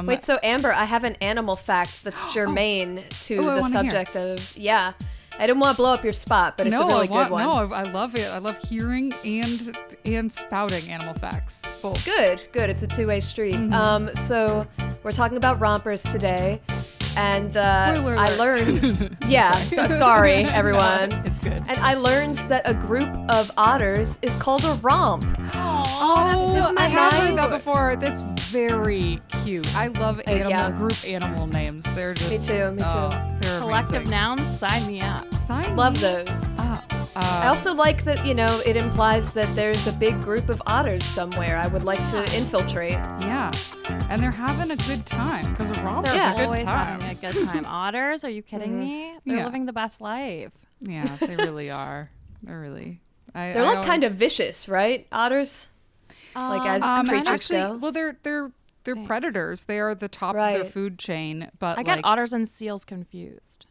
Wait, so Amber, I have an animal fact that's germane to the subject of, I didn't want to blow up your spot, but it's a really good one. No, I love it. I love hearing and spouting animal facts. Both. Good. It's a two-way street. So we're talking about rompers today. And Spoiler alert. I learned, sorry everyone. No, it's good. And I learned that a group of otters is called a romp. I have heard that before. That's very cute. I love group animal names. They're just me too. They're collective amazing. nouns. Sign me up. Love those. I also like that, it implies that there's a big group of otters somewhere I would like to infiltrate. Yeah. And they're having a good time because a romp is They're a good always time. having a good time. Otters? Are you kidding me? They're living the best life. Yeah, they really are. They're really. They're like kind of vicious, right? Otters? Like as creatures go? Well, they're predators. They are the top of their food chain. But I get otters and seals confused.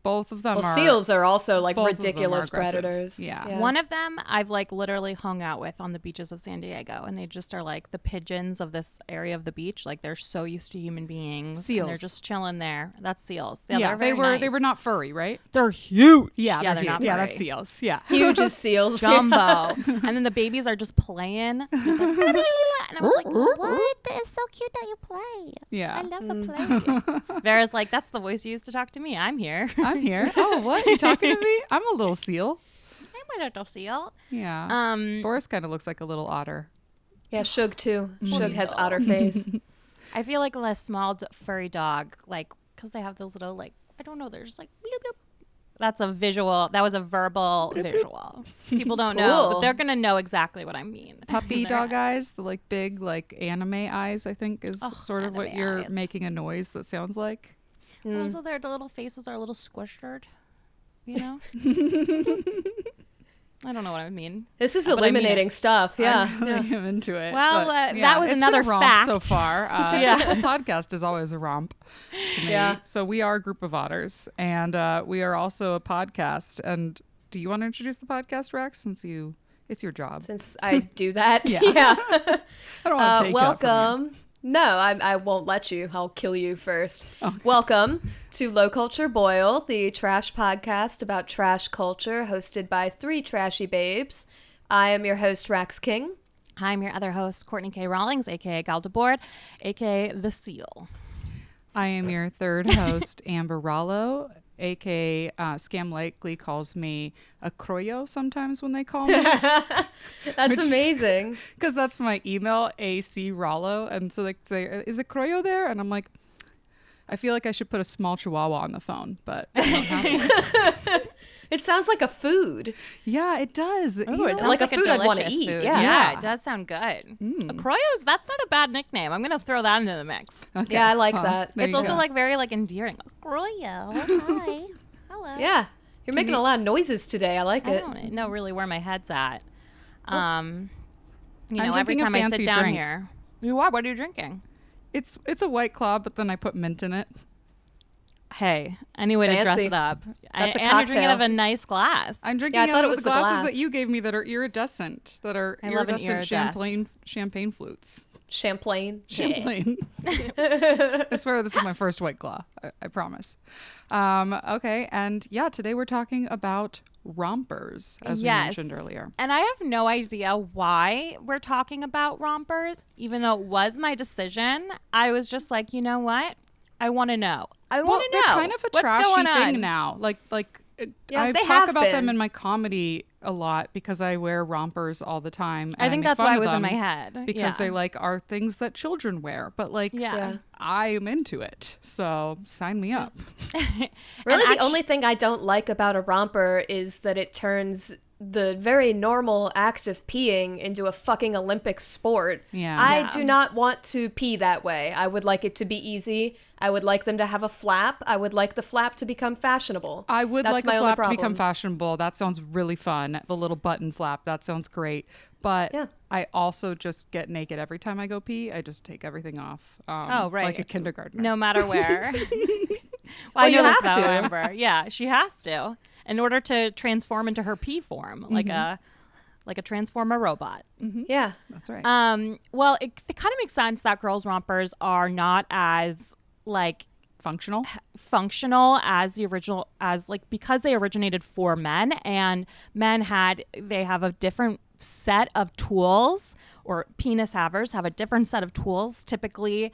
Both of them are. Seals are also like both ridiculous of them are aggressive. predators. Yeah. One of them I've like literally hung out with on the beaches of San Diego, and they just are like the pigeons of this area of the beach. Like they're so used to human beings. Seals. And they're just chilling there. That's seals. Yeah, they were not furry, right? They're huge. Yeah, they're huge. not Yeah, furry. that's seals. Yeah. Huge as seals. Jumbo. And then the babies are just playing. Just like, and I was like, what? It's so cute that you play. Yeah. I love the play. Vera's like, that's the voice you used to talk to me. I'm here. I'm here. Oh, what? You talking to me? I'm a little seal. I'm a little seal. Yeah. Boris kind of looks like a little otter. Yeah, Shug too. Shug has otter face. I feel like a small furry dog, like, because they have those little, like, I don't know, they're just like, bloop, bloop. That's a visual. That was a verbal visual. People don't know, but they're going to know exactly what I mean. Puppy dog eyes, the like big like anime eyes, I think is sort of what you're making a noise that sounds like. Also, the little faces are a little squished, you know? I don't know what I mean. This is illuminating stuff. Yeah. I'm into it. Well, that was another been a romp fact so far. This whole podcast is always a romp to me. Yeah. So we are a group of otters, and we are also a podcast. And do you want to introduce the podcast, Rex? Since it's your job. Since I do that. Yeah. I don't want to take that from you. welcome. No, I won't let you. I'll kill you first. Okay. Welcome to Low Culture Boil, the trash podcast about trash culture, hosted by three trashy babes. I am your host, Rax King. I'm your other host, Courtney K. Rawlings, a.k.a. Gal DeBoard, a.k.a. The Seal. I am your third host, Amber Rollo, a.k.a. Scam Likely calls me a croyo sometimes when they call me. That's amazing. Because that's my email, AC Rollo. And so they say, is a croyo there? And I'm like, I feel like I should put a small chihuahua on the phone, but I don't have one. It sounds like a food. Yeah, it does. It sounds like like a food I'd want to eat. Food. Yeah. It does sound good. A Croyo's, that's not a bad nickname. I'm going to throw that into the mix. Okay. Yeah, I like that. It's also like very like endearing. Croyo, hi, hello. Yeah, you're making a lot of noises today. I like it. I don't know really where my head's at. You know, I'm every drinking a time I sit fancy down drink. here. You are? What are you drinking? It's a White Claw, but then I put mint in it. Hey, any way to dress Fancy. it up. That's a and you're drinking cocktail. out of a nice glass. I'm drinking I thought out it of was the the glasses glass. that you gave me that are iridescent, I love an iridescent. champagne flutes. Champlain. Champlain. I swear this is my first White Claw. I promise. Okay, and yeah, today we're talking about rompers, as we mentioned earlier. And I have no idea why we're talking about rompers, even though it was my decision. I was just like, you know what? I want to know. I want to know. They're kind of a what's trashy going thing on. now. Yeah, I they talk have about them been. in my comedy a lot because I wear rompers all the time. I think that's why it was in my head. Because they are things that children wear. But I'm into it. So sign me up. Really, the only thing I don't like about a romper is that it turns the very normal act of peeing into a fucking Olympic sport. Yeah. I do not want to pee that way. I would like it to be easy. I would like them to have a flap. I would like the flap to become fashionable. I would That's like my a only flap to problem. become fashionable. That sounds really fun. The little button flap, that sounds great. But I also just get naked every time I go pee. I just take everything off. Oh, right. Like a kindergartner. No matter where. Well, I know you this have about to. Amber. Yeah, she has to in order to transform into her pee form, like a like a transformer robot. Mm-hmm. Yeah, that's right. Well, it kind of makes sense that girls' rompers are not as like functional as the original, as like, because they originated for men, and they have a different set of tools, or penis havers have a different set of tools. Typically,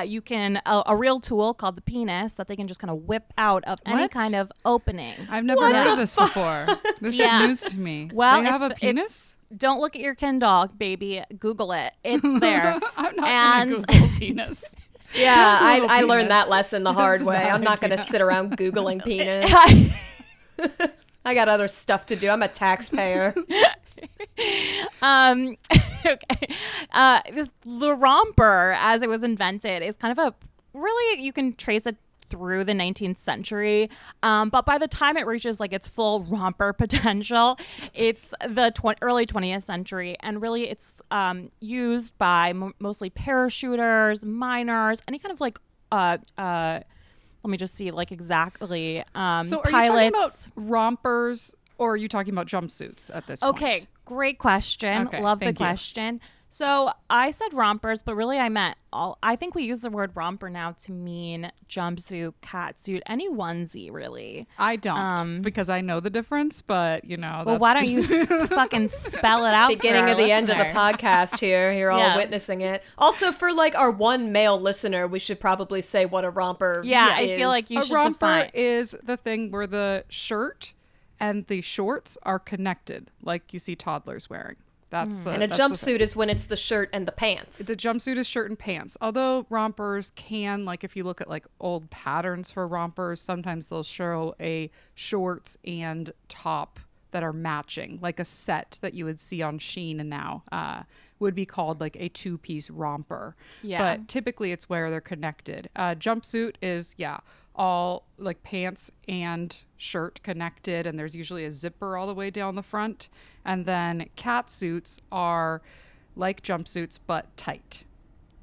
you can a real tool called the penis that they can just kind of whip out of any kind of opening. I've never heard of this before. This is news to me. Well, they have a penis? Don't look at your Ken doll, baby. Google it. It's there. I'm not going to Google penis. Yeah, I learned that lesson the hard way. I'm not going to sit around Googling penis. I got other stuff to do. I'm a taxpayer. Okay. The romper, as it was invented, is kind of you can trace it through the 19th century. But by the time it reaches like its full romper potential, it's the early 20th century. And really it's used by mostly parachuters, miners, any kind of like, let me just see like exactly, so are pilots. you talking about rompers, or are you talking about jumpsuits at this point? Okay, great question. Okay, Love the thank you. question. So I said rompers, but really I meant I think we use the word romper now to mean jumpsuit, catsuit, any onesie, really. I don't, because I know the difference, but Well, why don't you fucking spell it out? Beginning of the listeners. end of the podcast here. You're all witnessing it. Also, for like our one male listener, we should probably say what a romper is. I feel like you should a romper define. is the thing where the shirt and the shorts are connected, like you see toddlers wearing. That's the. And a jumpsuit is when it's the shirt and the pants. The jumpsuit is shirt and pants. Although rompers can, like if you look at like old patterns for rompers, sometimes they'll show a shorts and top that are matching, like a set that you would see on Shein and now would be called like a two-piece romper. Yeah. But typically it's where they're connected. Jumpsuit is, all like pants and shirt connected, and there's usually a zipper all the way down the front. And then catsuits are like jumpsuits but tight.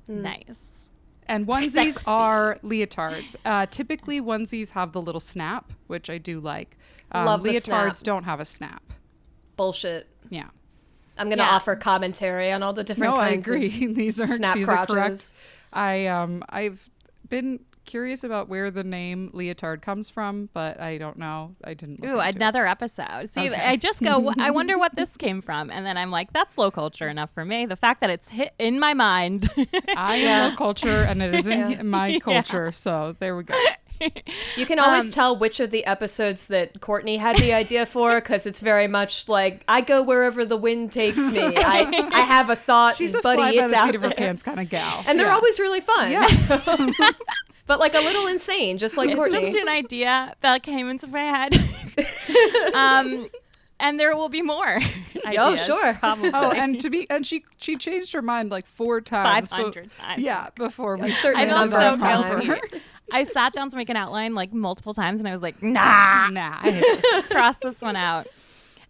Nice. And onesies Sexy. are leotards. Typically onesies have the little snap, which I do like. Love the leotards snap. don't have a snap. Bullshit. Yeah. I'm going to offer commentary on all the different No, I kinds agree. of These are snap crotches. Are correct. I've been curious about where the name leotard comes from, but I don't know. I didn't look Ooh, into another episode. See, Okay. I just go, I wonder what this came from. And then I'm like, that's low culture enough for me. The fact that it's hit in my mind. I am low culture, and it is in my culture, so there we go. You can always tell which of the episodes that Courtney had the idea for, because it's very much like, I go wherever the wind takes me. I have a thought, She's a buddy, fly by it's the out seat of her there. pants kind of gal. And they're always really fun. Yeah. But like a little insane, just like It's Courtney. just an idea that came into my head. And there will be more ideas, sure. probably. Oh, and she changed her mind like 4 times. 500 times. Yeah, before we certain I felt number so of guilty. times. I sat down to make an outline like multiple times, and I was like, nah, I hate this. cross this one out.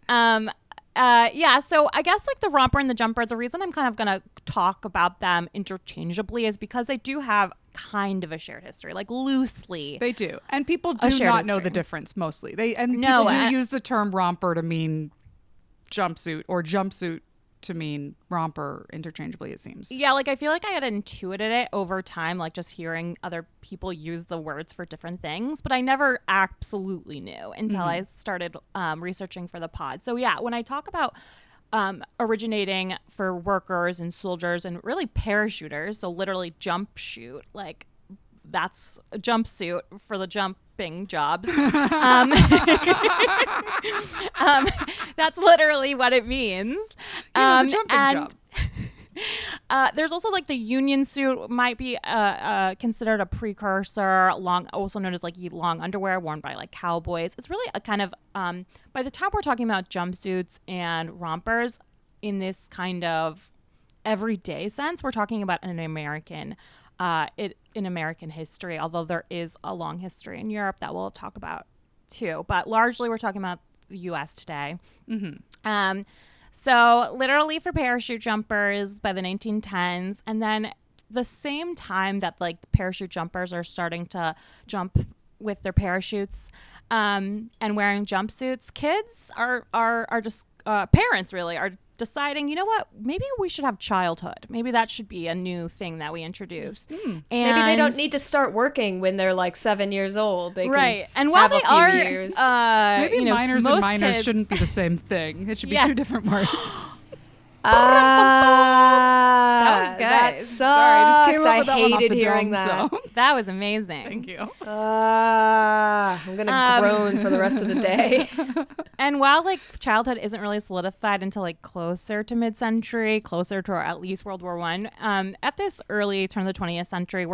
So I guess like the romper and the jumper, the reason I'm kind of going to talk about them interchangeably is because they do have kind of a shared history, like loosely. They do. And people do shared not know history. the difference mostly. People No, do use the term romper to mean jumpsuit, or jumpsuit to mean romper interchangeably, it seems. Yeah, like I feel like I had intuited it over time, like just hearing other people use the words for different things, but I never absolutely knew until I started researching for the pod. So yeah, when I talk about originating for workers and soldiers and really parachuters, so literally jump shoot, like that's a jumpsuit for the jumping jobs. That's literally what it means. The jumping job. There's also like the union suit might be considered a precursor, also known as like long underwear worn by like cowboys. It's really a kind of by the time we're talking about jumpsuits and rompers in this kind of everyday sense, we're talking about an American in American history, although there is a long history in Europe that we'll talk about too. But largely we're talking about the U.S. today. Mm-hmm. So literally for parachute jumpers by the 1910s, and then the same time that like parachute jumpers are starting to jump with their parachutes and wearing jumpsuits, kids are just parents really are deciding, you know what, maybe we should have childhood. Maybe that should be a new thing that we introduce. And maybe they don't need to start working when they're like 7 years old. They right. can And while have they a few are, years. Maybe minors and minors kids shouldn't be the same thing. It should be two different words. That was good. That sucked. Sorry, I just came up with that I one off hated the hearing dome, that. so. That was amazing. Thank you. I'm gonna groan for the rest of the day. And while like childhood isn't really solidified until like closer to mid-century, closer to at least World War I, at this early turn of the 20th century,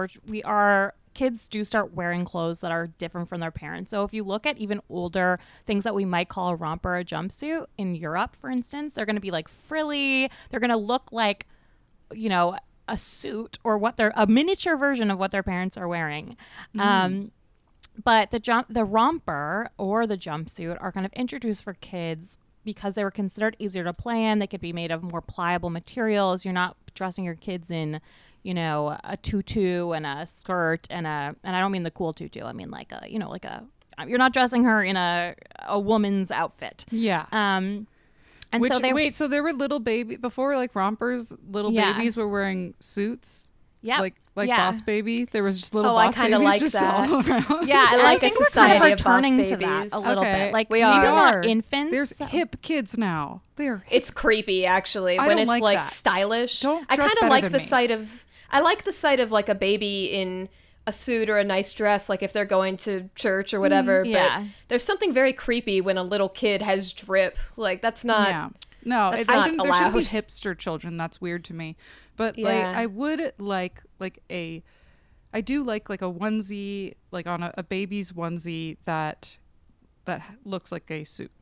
kids do start wearing clothes that are different from their parents. So if you look at even older things that we might call a romper or a jumpsuit in Europe, for instance, they're going to be like frilly. They're going to look like, you know, a suit or a miniature version of what their parents are wearing. But the romper or the jumpsuit are kind of introduced for kids because they were considered easier to play in. They could be made of more pliable materials. You're not dressing your kids in, you know, a tutu and a skirt and I don't mean the cool tutu. I mean like you're not dressing her in a woman's outfit. Yeah. And so there were little before like rompers, babies were wearing suits. Yeah. Like Boss Baby. There was just little I Boss kind of Babies like just that. all around. Yeah, I like a think we're society kind of of Boss returning Babies. to that a little bit. Like we maybe are. not infants. There's hip kids now. It's creepy actually I when don't it's like like that. stylish. Don't I dress kind of better like than the me. sight of. I like the sight of like a baby in a suit or a nice dress, like if they're going to church or whatever. Yeah. But there's something very creepy when a little kid has drip. Like that's not. Yeah. No, That's there not shouldn't be allowed. hipster children. That's weird to me. But like Yeah. I would I do like a onesie, like on a baby's onesie that looks like a suit.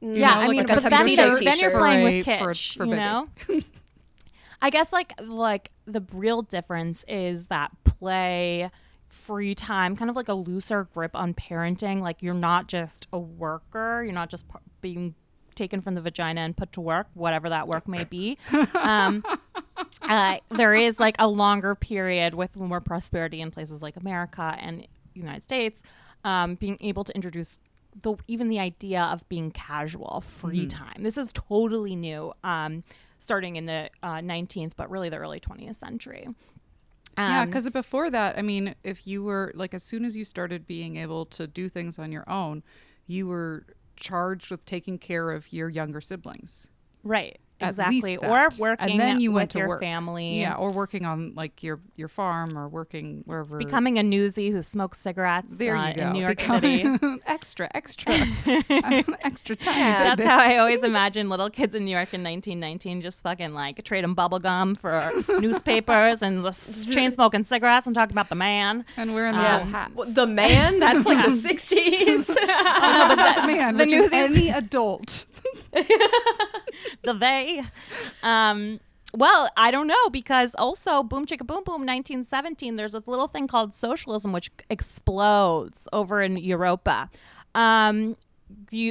Yeah, know, I mean, like but a then t-shirt you're for playing a- with kitsch, for you baby. know? I guess like the real difference is that play, free time, kind of like a looser grip on parenting. Like you're not just a worker. You're not just being taken from the vagina and put to work, whatever that work may be. There is like a longer period with more prosperity in places like America and the United States, being able to introduce even the idea of being casual, free time. This is totally new, starting in the 19th, but really the early 20th century. Yeah, because before that, I mean, if you were like, as soon as you started being able to do things on your own, you were charged with taking care of your younger siblings. Right. At Exactly. least Or that. working and then you went with to your work. family. Yeah, or working on like your farm or working wherever. Becoming a newsie who smokes cigarettes there you go. in New York City. extra extra time. That's baby. how I always imagine little kids in New York in 1919 just fucking like trading bubble gum for newspapers and chain smoking cigarettes and talking about the man. And wearing those little hats. The man? That's like the 60s. Oh, no, but that man, The which is newsies. any adult. The they. Well, I don't know, because also boom chicka boom boom 1917, there's a little thing called socialism which explodes over in Europa. I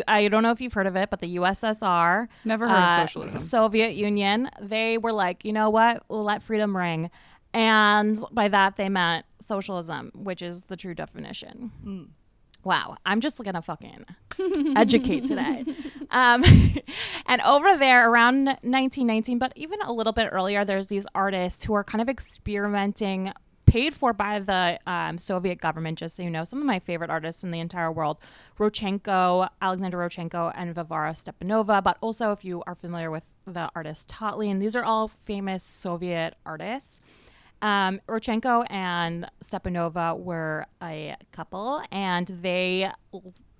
don't know if you've heard of it, but the USSR, Never heard of socialism. Soviet Union, they were like, you know what, we'll let freedom ring. And by that they meant socialism, which is the true definition. Wow, I'm just gonna fucking educate today. And over there around 1919, but even a little bit earlier, there's these artists who are kind of experimenting, paid for by the Soviet government, just so you know. Some of my favorite artists in the entire world, Alexander Rodchenko and Varvara Stepanova, but also if you are familiar with the artist Tatlin, these are all famous Soviet artists. Rodchenko and Stepanova were a couple, and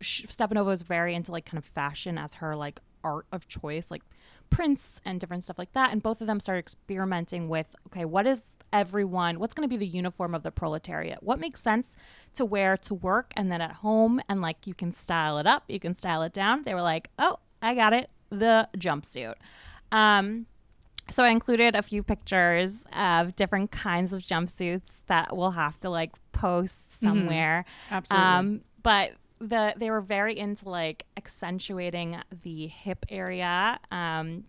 Stepanova was very into like kind of fashion as her like art of choice, like prints and different stuff like that. And both of them started experimenting with, okay, what's going to be the uniform of the proletariat? What makes sense to wear to work and then at home? And like, you can style it up, you can style it down. They were like, oh, I got it. The jumpsuit. So I included a few pictures of different kinds of jumpsuits that we'll have to like post somewhere. Absolutely. But they were very into like accentuating the hip area.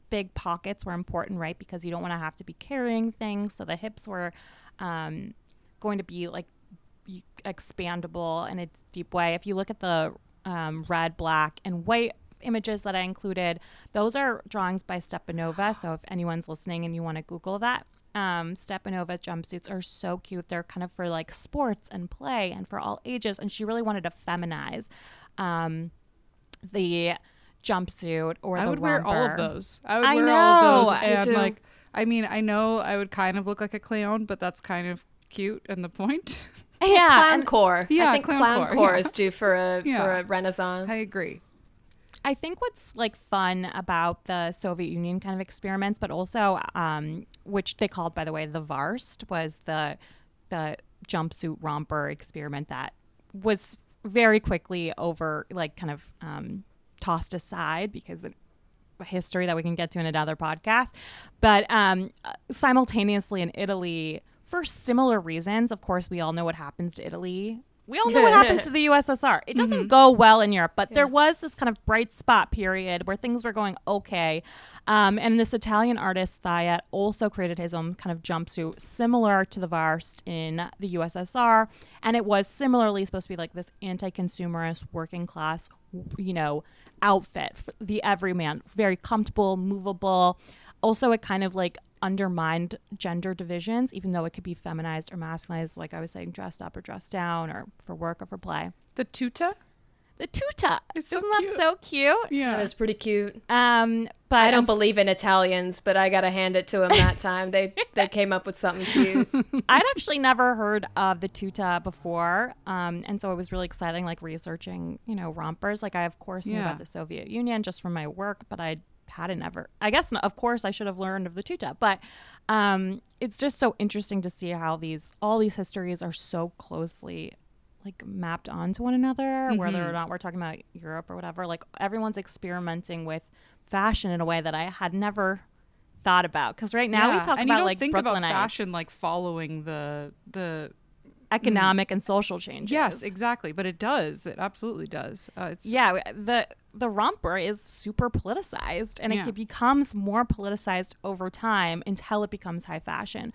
Big pockets were important, right? Because you don't want to have to be carrying things. So the hips were going to be like expandable in a deep way. If you look at the red, black, and white images that I included, those are drawings by Stepanova. So if anyone's listening and you want to Google that, Stepanova jumpsuits are so cute. They're kind of for like sports and play and for all ages. And she really wanted to feminize the jumpsuit or I the would romper. wear all of those. I would I wear all of those. know. And Me too. like, I mean, I know I would kind of look like a clown, but that's kind of cute and the point. Yeah. Clown And core. Yeah, I think clown clown core, core yeah. is due for a renaissance. I agree. I think what's like fun about the Soviet Union kind of experiments, but also which they called, by the way, the Varst, was the jumpsuit romper experiment that was very quickly tossed aside because of a history that we can get to in another podcast. But simultaneously in Italy, for similar reasons, of course, we all know what happens to Italy. We all know what happens to the USSR. It doesn't go well in Europe, but there was this kind of bright spot period where things were going okay. And this Italian artist, Thiat, also created his own kind of jumpsuit similar to the Varst in the USSR. And it was similarly supposed to be like this anti-consumerist, working class, outfit for the everyman. Very comfortable, movable. Also, it kind of like undermined gender divisions, even though it could be feminized or masculinized, like I was saying, dressed up or dressed down, or for work or for play. The tuta? The tuta. It's so Isn't that cute. so cute? Yeah. That is pretty cute. But I don't believe in Italians, but I gotta hand it to them that time. They came up with something cute. I'd actually never heard of the tuta before, and so it was really exciting, like researching, rompers. Like I of course knew about the Soviet Union just from my work, but I hadn't ever. I guess of course I should have learned of the tuta, but it's just so interesting to see how all these histories are so closely like mapped onto one another, whether or not we're talking about Europe or whatever. Like everyone's experimenting with fashion in a way that I had never thought about. Because right now we talk and about you don't like think Brooklynites, about fashion like following the economic and social changes. Yes, exactly. But it does. It absolutely does. The romper is super politicized, and it becomes more politicized over time until it becomes high fashion.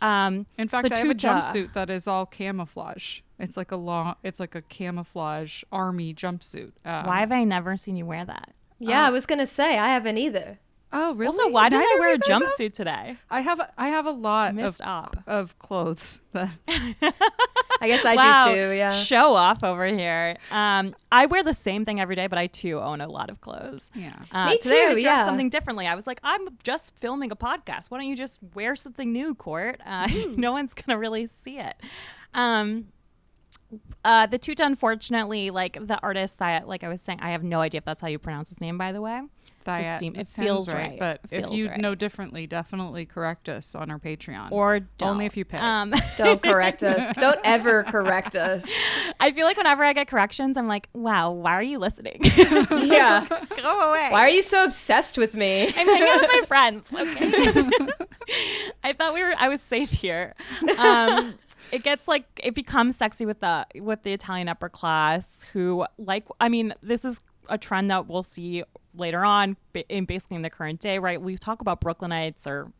In fact, I have a tuta. jumpsuit that is all camouflage. It's like a camouflage army jumpsuit. Why have I never seen you wear that? Yeah, I was gonna say I haven't either. Oh, really? Also, why did Neither I of wear a you guys have? jumpsuit today? I have a lot Missed up. of clothes that I guess I Wow. do too. Yeah. Show off over here. I wear the same thing every day, but I too own a lot of clothes. Yeah. Me Today I too, dressed yeah. something differently. I was like, I'm just filming a podcast. Why don't you just wear something new, Court? No one's gonna really see it. The tuta, unfortunately, like the artist that, like I was saying, I have no idea if that's how you pronounce his name, by the way. Thiat. It Sounds feels right. But It if feels you right. know differently, definitely correct us on our Patreon. Or don't. Only if you pay. Don't correct us. Don't ever correct us. I feel like whenever I get corrections, I'm like, wow, why are you listening? Yeah. Go away. Why are you so obsessed with me? I'm hanging out with my friends. Okay. I thought I was safe here. It becomes sexy with the Italian upper class who this is a trend that we'll see later on basically in the current day, right? We talk about Brooklynites or,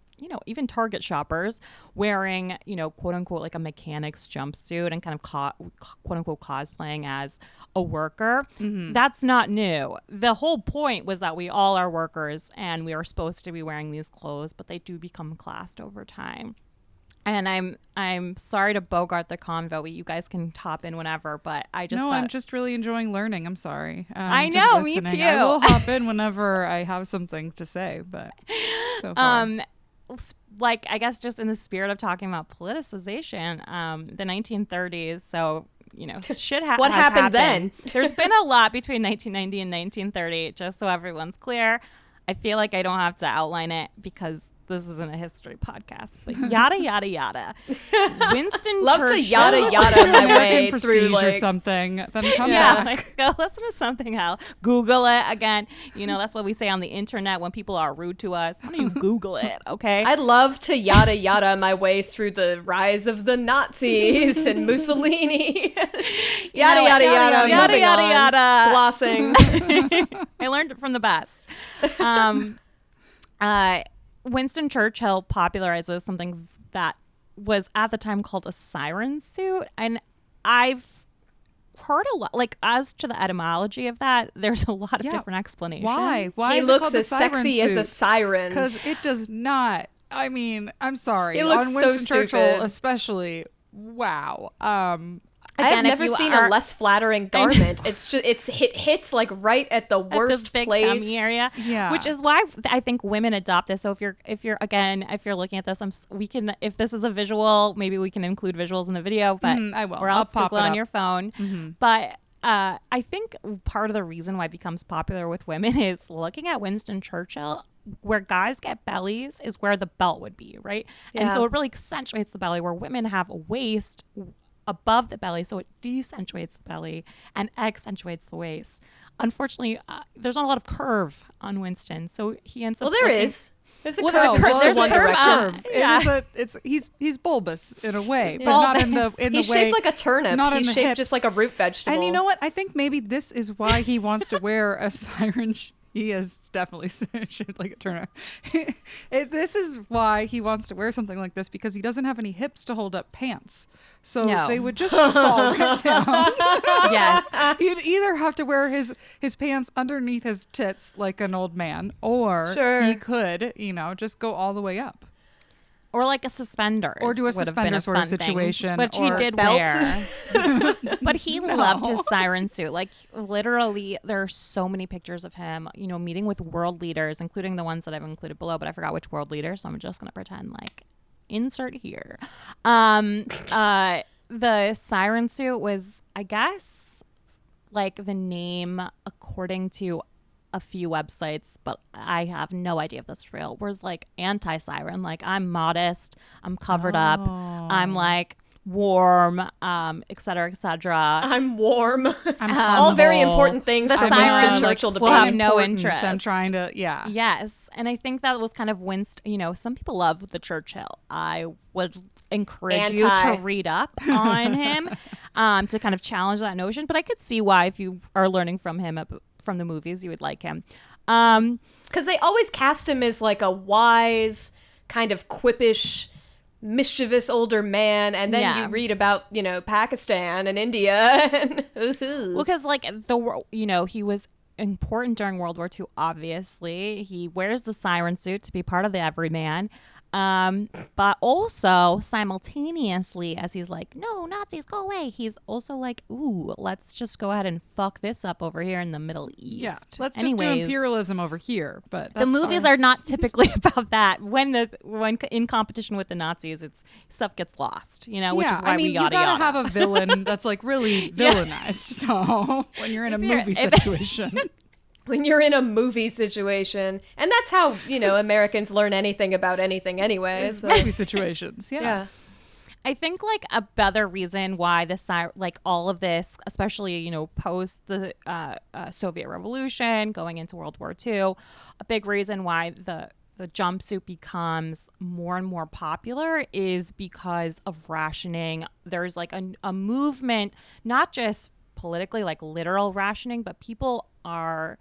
even Target shoppers wearing, quote unquote, like a mechanic's jumpsuit and kind of quote unquote cosplaying as a worker. Mm-hmm. That's not new. The whole point was that we all are workers and we are supposed to be wearing these clothes, but they do become classed over time. And I'm sorry to bogart the convo. You guys can hop in whenever, but I'm just really enjoing learning. I'm sorry. I just know, me listening. too. I will hop in whenever I have something to say, but so far. Like I guess just in the spirit of talking about politicization, the 1930s. So shit What has happened then? There's been a lot between 1990 and 1930. Just so everyone's clear, I feel like I don't have to outline it because this isn't a history podcast, but yada yada yada. Winston Love Churchill. to yada yada my way American through Prestige or something. Then come Yeah, back. like go listen to something else. Google it again. That's what we say on the internet when people are rude to us. Why don't you Google it? Okay. I'd love to yada yada my way through the rise of the Nazis and Mussolini. Yada yada yada. yada moving yada on. yada. Glossing. I learned it from the best. Winston Churchill popularizes something that was at the time called a siren suit, and I've heard a lot, like, as to the etymology of that, there's a lot of different explanations. Why He is it looks called as the siren sexy as a suit? siren. Because it does not. I mean, I'm sorry. It looks on so Winston Churchill, stupid. especially. Wow. I have Again, if never you seen are- a less flattering garment. It's just it hits like right at the At this worst big place. tummy area, Yeah. which is why I think women adopt this. So if you're looking at this, we can, if this is a visual, maybe we can include visuals in the video, but I will. or I'll else pop Google it on up. your phone. But I think part of the reason why it becomes popular with women is looking at Winston Churchill. Where guys get bellies is where the belt would be, right? And Yeah. so it really accentuates the belly, where women have a waist above the belly, so it decentuates the belly and accentuates the waist. Unfortunately, there's not a lot of curve on Winston, so he ends up. Well, there looking- is. There's a Well, curve. no, just there's in a one curve, direction. yeah. He's bulbous in a way, He's but not in the bulbous. in He's the way. shaped like a turnip. not in He's the shaped hips. just like a root vegetable. And you know what? I think maybe this is why he wants to wear a siren. He is definitely shaped like a turnip. This is why he wants to wear something like this, because he doesn't have any hips to hold up pants. So No. they would just fall right down. Yes. He'd either have to wear his pants underneath his tits like an old man, or Sure. he could, just go all the way up. Or like a suspenders. Or do a would have been suspender sort of fun thing, situation, which he or did belt. wear. But he No. loved his siren suit. Like, literally, there are so many pictures of him, meeting with world leaders, including the ones that I've included below, but I forgot which world leader, so I'm just going to pretend like insert here. The siren suit was, I guess, like the name according to a few websites, but I have no idea if this is real. Whereas like anti-siren, like I'm modest, I'm covered up, I'm like warm, et cetera, et cetera. I'm warm. I'm All very humble. important things The for siren Winston Churchill to will be. have no Important. interest. I'm trying to, yeah. Yes, and I think that was kind of Winston. Some people love the Churchill. I would encourage you Anti. to read up on him to kind of challenge that notion. But I could see why, if you are learning from him from the movies, you would like him. Because they always cast him as like a wise, kind of quippish, mischievous older man, and then Yeah. you read about Pakistan and India. Well, because like he was important during World War II. Obviously, he wears the siren suit to be part of the everyman. But also simultaneously, as he's like, no, Nazis, go away, he's also like, ooh, let's just go ahead and fuck this up over here in the Middle East. Yeah, let's just do imperialism over here. But The movies are not typically about that. When in competition with the Nazis, it's stuff gets lost, which is why we you yada gotta yada. have a villain that's like really villainized. So when you're in a movie situation. When you're in a movie situation, and that's how Americans learn anything about anything anyway. It's So. movie situations, Yeah. I think like a better reason why all of this, especially post the Soviet Revolution, going into World War II, a big reason why the jumpsuit becomes more and more popular is because of rationing. There's like a movement, not just politically, like literal rationing, but people are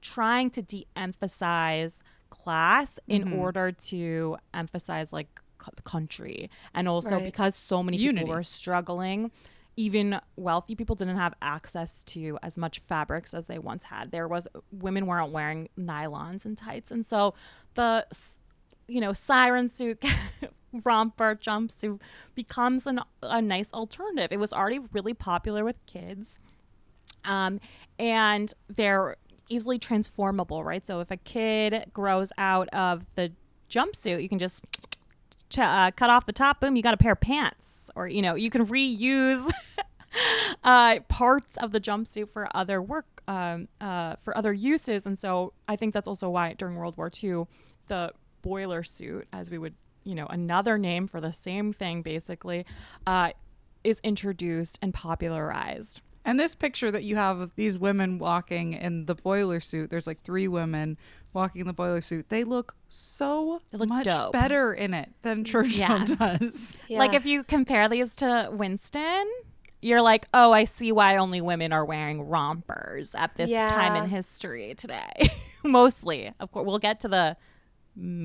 trying to de-emphasize class in order to emphasize like country, and also Right. because so many Unity. people were struggling. Even wealthy people didn't have access to as much fabrics as they once had. Women weren't wearing nylons and tights, and so the siren suit, romper, jumpsuit becomes a nice alternative. It was already really popular with kids, and they're easily transformable, right? So if a kid grows out of the jumpsuit, you can just cut off the top, boom, you got a pair of pants. Or you can reuse parts of the jumpsuit for other work, for other uses. And so I think that's also why during World War II, the boiler suit, as we would another name for the same thing basically, is introduced and popularized. And this picture that you have of these women walking in the boiler suit, there's like 3 women walking in the boiler suit. They look so much dope. better in it than Churchill does. Yeah. Like if you compare these to Winston, you're like, oh, I see why only women are wearing rompers at this time in history today. Mostly. Of course, we'll get to the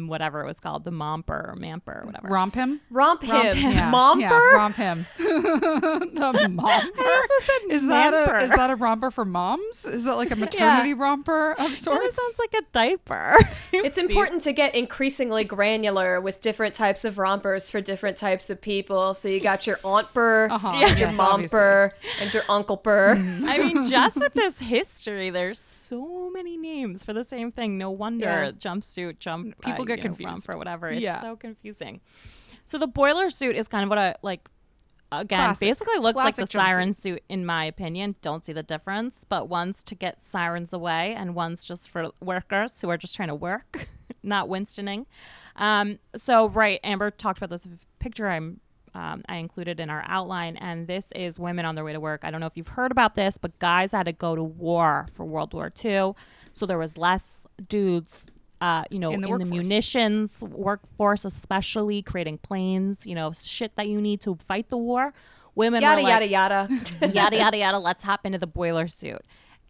whatever it was called, the momper or mamper or whatever. Romp him. Yeah. Momper? Yeah, romp him. The momper. I also said is mamper. that a romper for moms? Is that like a maternity romper of sorts? That sounds like a diaper. It's important to get increasingly granular with different types of rompers for different types of people. So you got your auntper, and your momper, and your uncleper. I mean, just with this history, there's so many names for the same thing. No wonder jumpsuit, people get confused romp or whatever. It's so confusing. So the boiler suit is kind of what I like. Again, basically looks like the siren suit, in my opinion. Don't see the difference, but one's to get sirens away and one's just for workers who are just trying to work, not Winstoning. Amber talked about this picture I included in our outline, and this is women on their way to work. I don't know if you've heard about this, but guys had to go to war for World War II, so there was less dudes in the munitions workforce, especially creating planes, shit that you need to fight the war. Women yada, were like, yada, yada. yada, yada, yada. Let's hop into the boiler suit.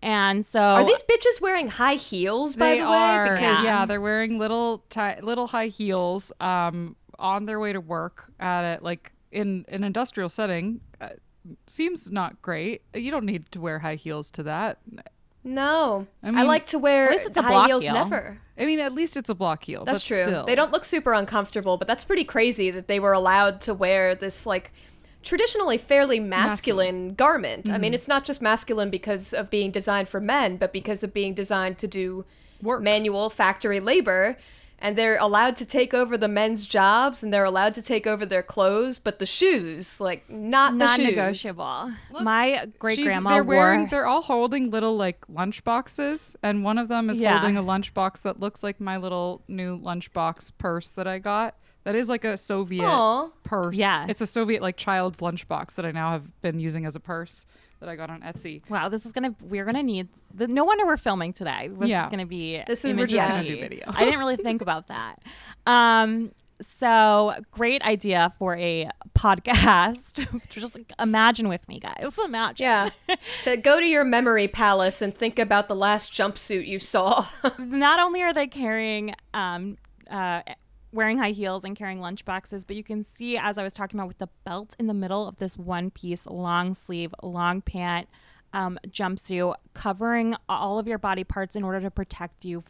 And so... Are these bitches wearing high heels, by the way? Yeah, they're wearing little high heels on their way to work at it, like in an industrial setting. Seems not great. You don't need to wear high heels to that. No, I like to wear high heels never. I mean, at least it's a block heel. That's true. Still. They don't look super uncomfortable, but that's pretty crazy that they were allowed to wear this like traditionally fairly masculine garment. I mean, it's not just masculine because of being designed for men, but because of being designed to do manual factory labor. And they're allowed to take over the men's jobs, and they're allowed to take over their clothes, but the shoes, like, not the shoes. Negotiable. My great-grandma they're all holding little, like, lunch boxes, and one of them is holding a lunch box that looks like my little new lunchbox purse that I got. That is like a Soviet purse. Yeah. It's a Soviet, like, child's lunchbox that I now have been using as a purse that I got on Etsy. Wow, we're gonna need no wonder we're filming today. We're just gonna do video. I didn't really think about that. So great idea for a podcast. Just like, imagine with me, guys. Imagine. Yeah. To go to your memory palace and think about the last jumpsuit you saw. Not only are they carrying wearing high heels and carrying lunch boxes, but you can see, as I was talking about, with the belt in the middle of this one piece, long sleeve, long pant jumpsuit, covering all of your body parts in order to protect you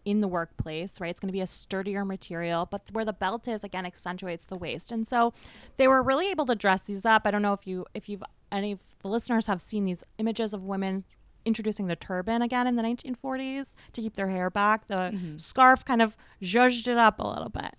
in the workplace, right? It's going to be a sturdier material, but where the belt is, again, accentuates the waist. And so they were really able to dress these up. I don't know if any of the listeners have seen these images of women introducing the turban again in the 1940s to keep their hair back. The scarf kind of zhuzhed it up a little bit.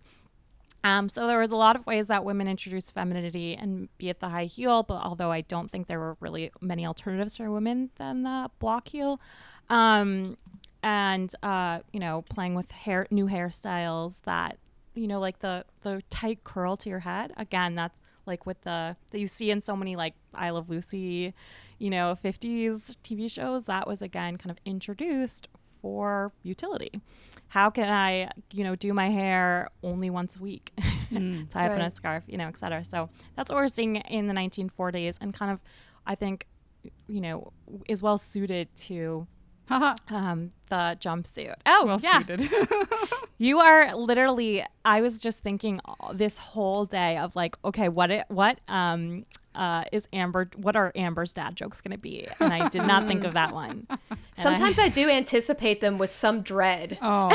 So there was a lot of ways that women introduced femininity, and be it the high heel, but although I don't think there were really many alternatives for women than the block heel. And playing with new hairstyles that, like the tight curl to your head. Again, that's like with that you see in so many like I Love Lucy, 50s TV shows. That was again kind of introduced for utility. How can I, do my hair only once a week, tie up in a scarf, et cetera. So that's what we're seeing in the 1940s, and kind of, I think, is well suited to the jumpsuit. Oh, well suited. You are literally, I was just thinking this whole day of like, okay, what are Amber's dad jokes going to be? And I did not think of that one. Sometimes I do anticipate them with some dread. Oh.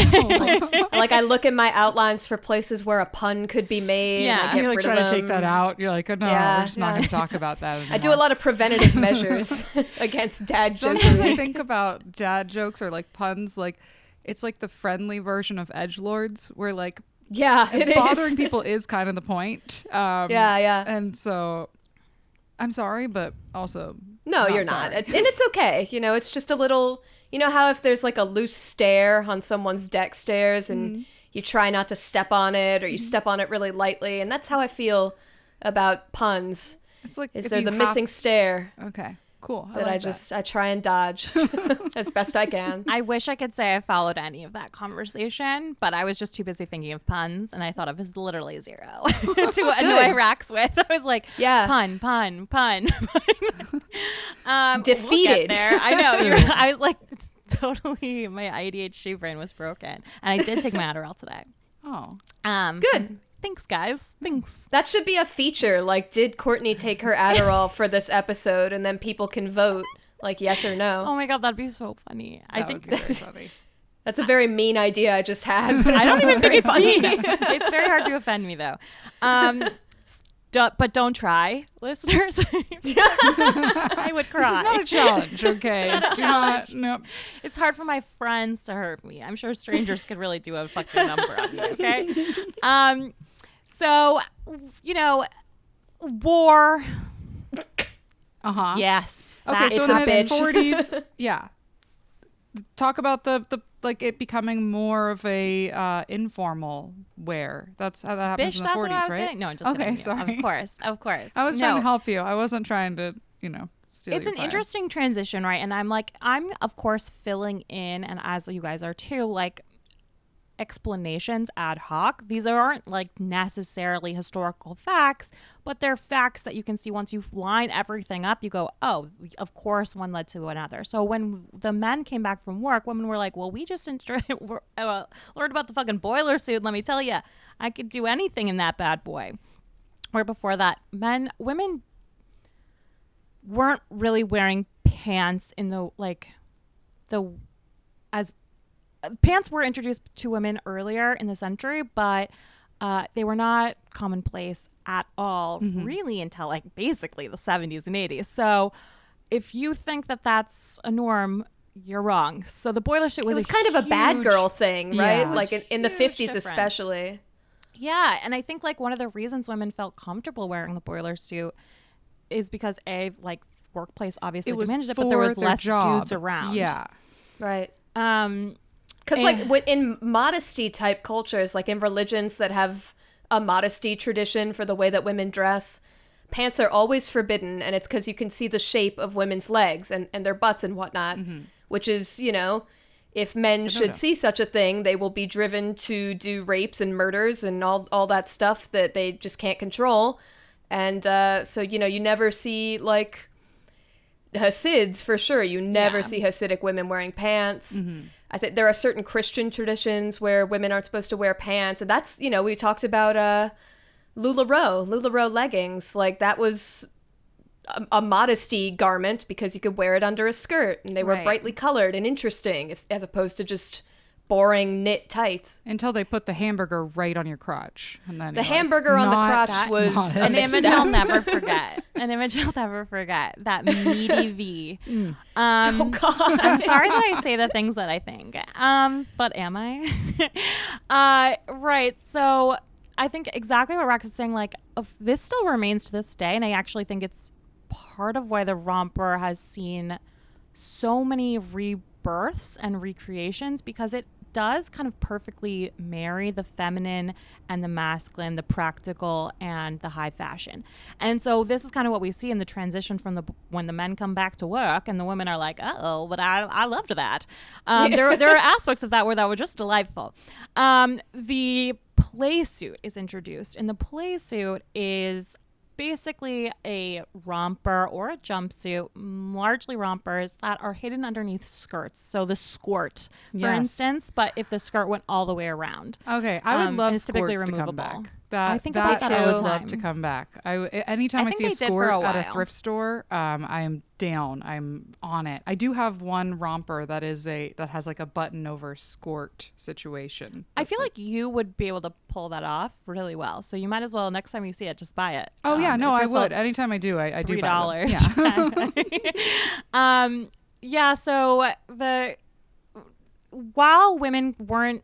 like I look in my outlines for places where a pun could be made. Yeah. You're like trying to take that out. You're like, oh, no, we're just not going to talk about that anymore. I do a lot of preventative measures against dad jokes. Sometimes I think about dad jokes or like puns, like it's like the friendly version of edgelords, where like bothering people is kind of the point. And so I'm sorry, but also no, you're not. And it's okay. It's just a little, how if there's like a loose stair on someone's deck stairs and you try not to step on it, or you step on it really lightly. And that's how I feel about puns. It's like, is there the missing stair? Okay. Cool. I try and dodge as best I can. I wish I could say I followed any of that conversation, but I was just too busy thinking of puns, and I thought of it literally zero to annoy Rax with. I was like, pun. Defeated. We'll there. I know. I was like, Totally, my ADHD brain was broken, and I did take my Adderall today. Oh, Good. Thanks, guys. Thanks. That should be a feature. Like, did Courtney take her Adderall for this episode? And then people can vote, like, yes or no. Oh my God, that'd be so funny. I think would be very funny. That's a very mean idea I just had. But I don't even think it's funny. me. It's very hard to offend me, though. But don't try, listeners. I would cry. This is not a challenge, okay? Do not, nope. It's hard for my friends to hurt me. I'm sure strangers could really do a fucking number on me, okay? So, war. Uh-huh. Yes. Okay, so It's in a the bitch. 40s, yeah. Talk about the like it becoming more of a informal wear. That's how that happens Bitch, in the that's 40s, what I was right? getting. No, I'm just okay, kidding. sorry. Of course. I was trying to help you. I wasn't trying to, steal It's your an fire. interesting transition, right? And I'm of course filling in, and as you guys are too, like explanations ad hoc. These aren't like necessarily historical facts, but they're facts that you can see once you line everything up. You go, oh, of course one led to another. So when the men came back from work, women were like, well, we just learned about the fucking boiler suit. Let me tell you, I could do anything in that bad boy. Where before that, women weren't really wearing pants in pants were introduced to women earlier in the century, but they were not commonplace at all, really, until like basically the 70s and 80s. So if you think that that's a norm, you're wrong. So the boiler suit was kind of a bad girl thing, right? Yeah. Like in the 50s difference. especially. Yeah, and I think like one of the reasons women felt comfortable wearing the boiler suit is because workplace obviously demanded it, but there was less dudes around. Yeah. Right. Because in modesty type cultures, like in religions that have a modesty tradition for the way that women dress, pants are always forbidden, and it's because you can see the shape of women's legs and their butts and whatnot, which is, if men should see such a thing, they will be driven to do rapes and murders and all that stuff that they just can't control. And so, you never see, like, Hasids, for sure. You never see Hasidic women wearing pants. I think there are certain Christian traditions where women aren't supposed to wear pants. And that's, we talked about LuLaRoe leggings. Like, that was a modesty garment because you could wear it under a skirt. And they were brightly colored and interesting as opposed to just boring knit tights. Until they put the hamburger right on your crotch. And then the hamburger on the crotch was an image I'll never forget. That meaty V. Oh, God. I'm sorry that I say the things that I think. But am I? Right. So I think exactly what Rex is saying, like, this still remains to this day. And I actually think it's part of why the romper has seen so many rebirths and recreations, because it does kind of perfectly marry the feminine and the masculine, the practical and the high fashion. And so this is kind of what we see in the transition from when the men come back to work and the women are like, oh, but I loved that. There are aspects of that were just delightful. The play suit is introduced, and the play suit is basically a romper or a jumpsuit, largely rompers that are hidden underneath skirts. So the skirt, for instance, but if the skirt went all the way around. Okay, I would love skirts to come back. I think about that all the time. I would love to come back. Anytime I see a skirt at a thrift store, I am down. I'm on it. I do have one romper that has like a button over skirt situation. I feel like you would be able to pull that off really well. So you might as well, next time you see it, just buy it. Oh yeah, no, I would. Anytime I do, I do buy $3. Yeah. So while women weren't,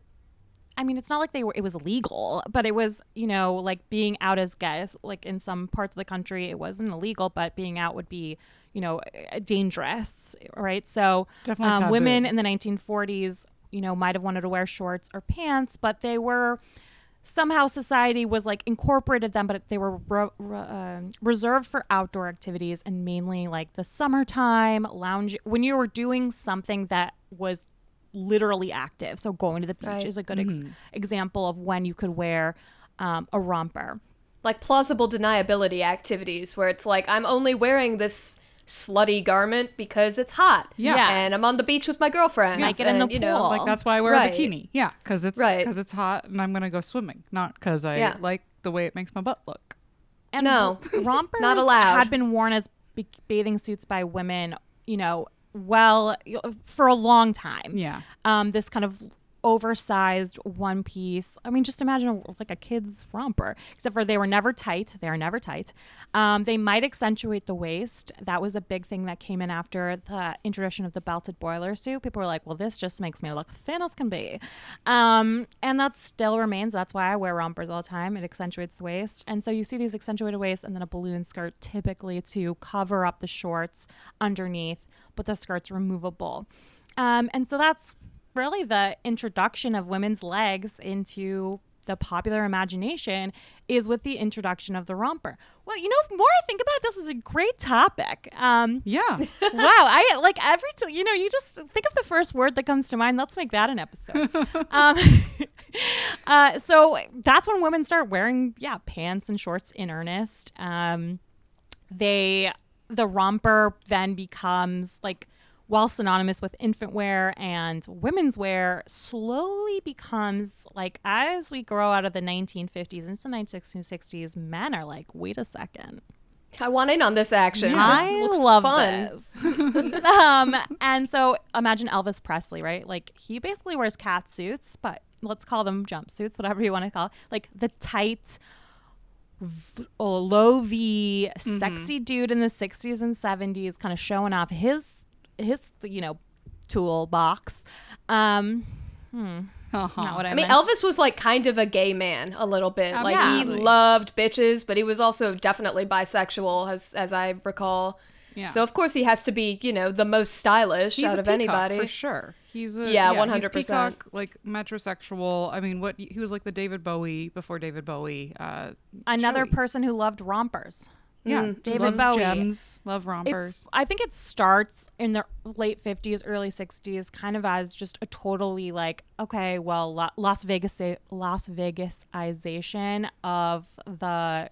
I mean, it's not like it was illegal, but it was, like being out as gays, like in some parts of the country, it wasn't illegal, but being out would be, dangerous. Right. So women in the 1940s, might have wanted to wear shorts or pants, but they were somehow society was like incorporated them, but they were reserved for outdoor activities and mainly like the summertime lounge when you were doing something that was literally active. So going to the beach is a good example of when you could wear a romper. Like plausible deniability activities where it's like, I'm only wearing this slutty garment because it's hot. Yeah. And I'm on the beach with my girlfriend. Like it in the pool. Like that's why I wear a bikini. Yeah, because it's hot and I'm gonna go swimming, not because I like the way it makes my butt look. And rompers not allowed. had been worn as bathing suits by women, well, for a long time. Yeah. This kind of oversized one piece. I mean, just imagine like a kid's romper, except for they were never tight. They are never tight. They might accentuate the waist. That was a big thing that came in after the introduction of the belted boiler suit. People were like, well, this just makes me look thin as can be. And that still remains. That's why I wear rompers all the time. It accentuates the waist. And so you see these accentuated waists and then a balloon skirt typically to cover up the shorts underneath, but the skirt's removable. And so that's really the introduction of women's legs into the popular imagination is with the introduction of the romper. Well, the more I think about it, this was a great topic. Yeah. Wow. I like you just think of the first word that comes to mind. Let's make that an episode. So that's when women start wearing, pants and shorts in earnest. The romper then becomes like, while synonymous with infant wear and women's wear, slowly becomes like, as we grow out of the 1950s into the 1960s, men are like, wait a second. I want in on this action. Yeah. I love fun. This. And so imagine Elvis Presley, right? Like he basically wears catsuits, but let's call them jumpsuits, whatever you want to call it. Like the tight, low V, sexy dude in the 60s and 70s, kind of showing off his toolbox. Not what I meant. Elvis was like kind of a gay man a little bit. Absolutely. Like he loved bitches, but he was also definitely bisexual as I recall. Yeah. So of course he has to be, the most stylish out of anybody. For sure. He's 100%. He's peacock, like metrosexual. I mean, he was like the David Bowie before David Bowie. Another person who loved rompers. Yeah, David Bowie. Gems, love rompers. I think it starts in the late 50s, early 60s, kind of as just a totally like, okay, well, Las Vegasization of the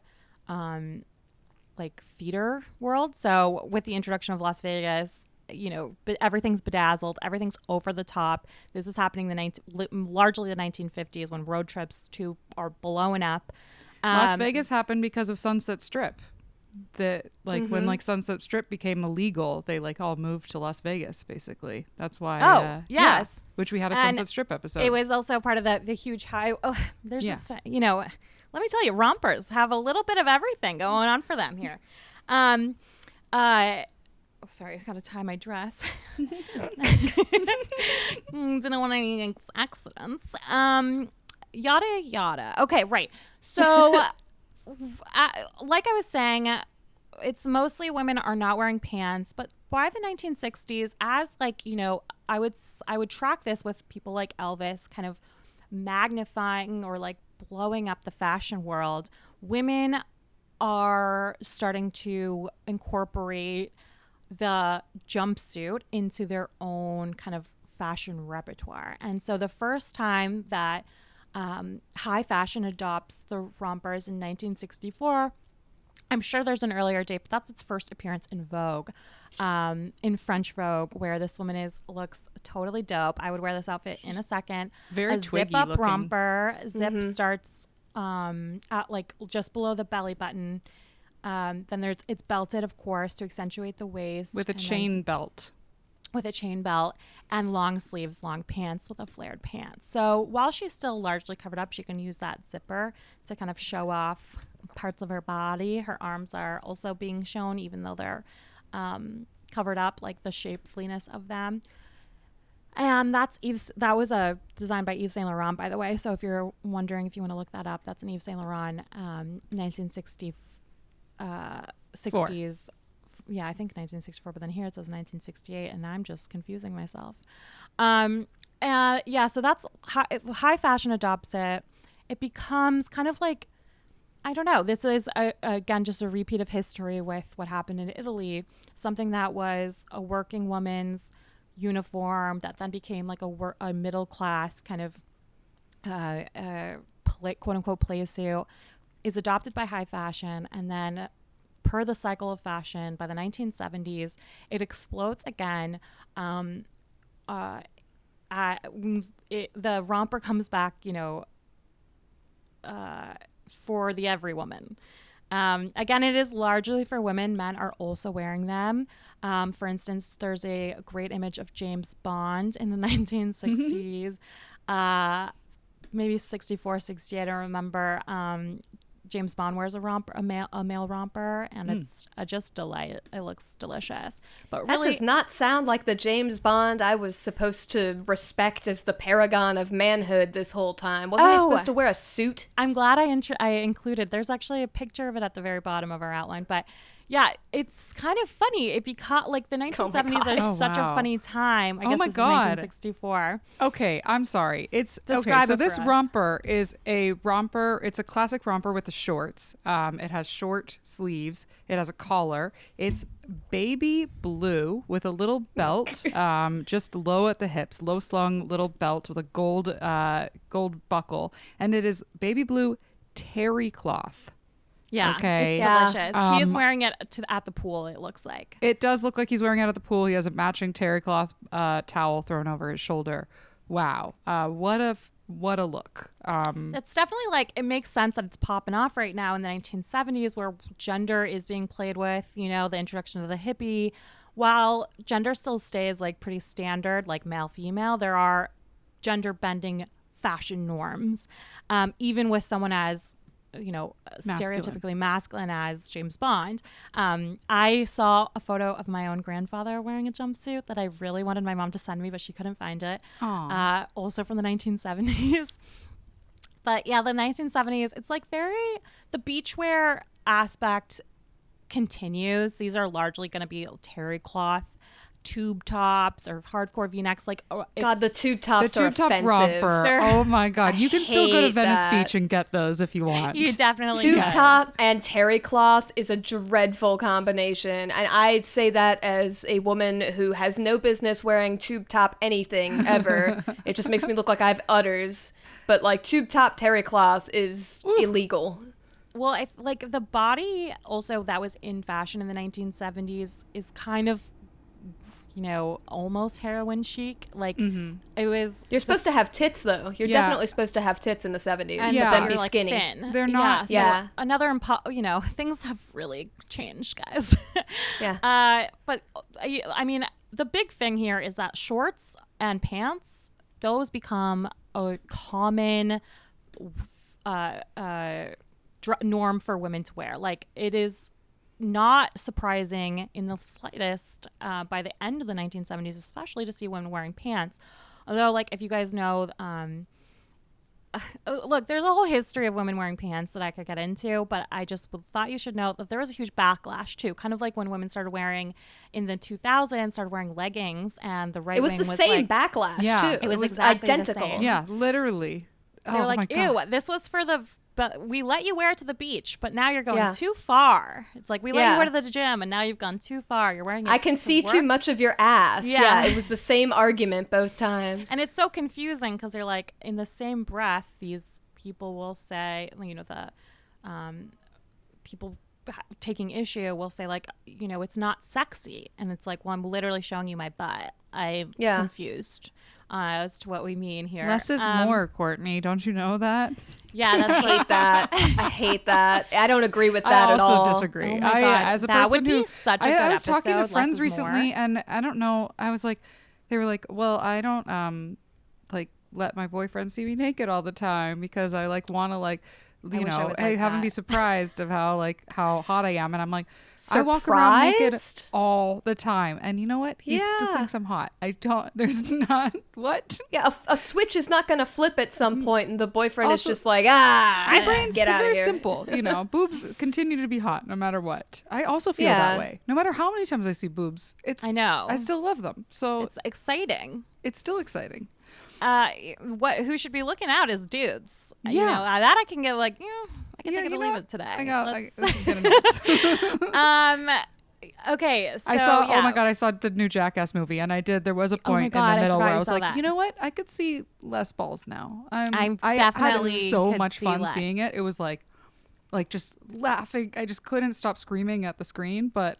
like theater world. So with the introduction of Las Vegas, everything's bedazzled, everything's over the top. This is happening largely the 1950s when road trips too are blowing up. Las Vegas happened because of Sunset Strip. When like Sunset Strip became illegal, they like all moved to Las Vegas basically. That's why yes, which we had a Sunset Strip episode. It was also part of the huge high. There's just let me tell you, rompers have a little bit of everything going on for them here. Sorry, I gotta tie my dress. Didn't want any accidents. Yada yada. Okay, right. So like I was saying, it's mostly women are not wearing pants, but by the 1960s, as like, I would track this with people like Elvis kind of magnifying or like blowing up the fashion world. Women are starting to incorporate the jumpsuit into their own kind of fashion repertoire. And so the first time that high fashion adopts the rompers in 1964. I'm sure there's an earlier date, but that's its first appearance in Vogue, in French Vogue, where this woman looks totally dope. I would wear this outfit in a second. Very twiggy zip-up looking. Romper. Zip starts at like just below the belly button. Then it's belted, of course, to accentuate the waist. With a chain belt. With a chain belt and long sleeves, long pants with a flared pants. So while she's still largely covered up, she can use that zipper to kind of show off parts of her body. Her arms are also being shown, even though they're covered up, like the shapeliness of them. And that was designed by Yves Saint Laurent, by the way. So if you're wondering if you want to look that up, that's an Yves Saint Laurent 1960s. Yeah, I think 1964, but then here it says 1968, and I'm just confusing myself. So that's high fashion adopts it. It becomes kind of like, I don't know. This is again just a repeat of history with what happened in Italy. Something that was a working woman's uniform that then became like a middle class kind of quote unquote play suit is adopted by high fashion and then per the cycle of fashion, by the 1970s, it explodes again. The romper comes back, for the every woman. Again, it is largely for women. Men are also wearing them. For instance, there's a great image of James Bond in the 1960s, maybe 64, 68. I don't remember. James Bond wears a male romper, and it's just delight. It looks delicious. But really, that does not sound like the James Bond I was supposed to respect as the paragon of manhood this whole time. Wasn't I supposed to wear a suit? I'm glad I included. There's actually a picture of it at the very bottom of our outline, but. Yeah, it's kind of funny. It like the 1970s are such a funny time. I guess this is 1964. Okay, I'm sorry. Describe so it this for us. romper is a romper. It's a classic romper with the shorts. It has short sleeves. It has a collar. It's baby blue with a little belt, just low at the hips, low slung little belt with a gold buckle, and it is baby blue terry cloth. Yeah, okay. It's delicious. He is wearing it at the pool, it looks like. It does look like he's wearing it at the pool. He has a matching terry cloth towel thrown over his shoulder. Wow. What a look. It's definitely it makes sense that it's popping off right now in the 1970s where gender is being played with, the introduction of the hippie. While gender still stays pretty standard, like male-female, there are gender-bending fashion norms, even with someone as stereotypically masculine as James Bond. I saw a photo of my own grandfather wearing a jumpsuit that I really wanted my mom to send me, but she couldn't find it. Also from the 1970s. But yeah, the 1970s, it's the beachwear aspect continues. These are largely going to be terry cloth, tube tops or hardcore V-necks. God, the tube tops are top offensive. romper. Oh my God. You can still go to Venice that. Beach and get those if you want. You definitely Tube can. top and terry cloth is a dreadful combination. And I'd say that as a woman who has no business wearing tube top anything ever. It just makes me look like I have udders. But tube top terry cloth is illegal. Well, the body also that was in fashion in the 1970s is kind of almost heroin chic. It was. You're supposed to have tits, though. You're definitely supposed to have tits in the 70s, but then be skinny. Thin. They're not. Yeah. So another, things have really changed, guys. Yeah. But I mean, the big thing here is that shorts and pants, those become a common norm for women to wear. It is not surprising in the slightest by the end of the 1970s, especially to see women wearing pants. Although, if you guys know, look, there's a whole history of women wearing pants that I could get into, but I just thought you should know that there was a huge backlash too. Kind of like when women started wearing in the 2000s, started wearing leggings, and the right wing was the same backlash too. It was exactly identical. the same. Yeah, literally. They were my ew, God. this was for but we let you wear it to the beach, but now you're going too far. It's we let you wear it to the gym, and now you've gone too far. You're wearing it I can see too much of your ass. Yeah, it was the same argument both times. And it's so confusing because they're in the same breath, these people will say, people taking issue will say it's not sexy. And it's well, I'm literally showing you my butt. I'm confused as to what we mean here. Less is more, Courtney. Don't you know that? Yeah, that's I hate that. I don't agree with that I at all. also disagree. Oh my God. As a that person would be who, such a good I was talking to episode, friends less is recently, more. and I don't know. I was they were well, I don't let my boyfriend see me naked all the time because I want to have him be surprised of how hot I am, and I'm I walk around naked all the time, and you know what? He still thinks I'm hot. There's not what? Yeah, a switch is not going to flip at some point, and the boyfriend Also, is just my brain's get out of very here. simple. Boobs continue to be hot no matter what. I also feel that way. No matter how many times I see boobs, I know. I still love them. So it's exciting. It's still exciting. Who should be looking out is dudes. Yeah. That I can get I can take it or leave it today. This is getting old. Okay, so I saw. Oh my God, I saw the new Jackass movie, and there was a point in the middle where I was that. you know what? I could see less balls now. I definitely had so could much see fun less. seeing it. It was like just laughing. I just couldn't stop screaming at the screen. But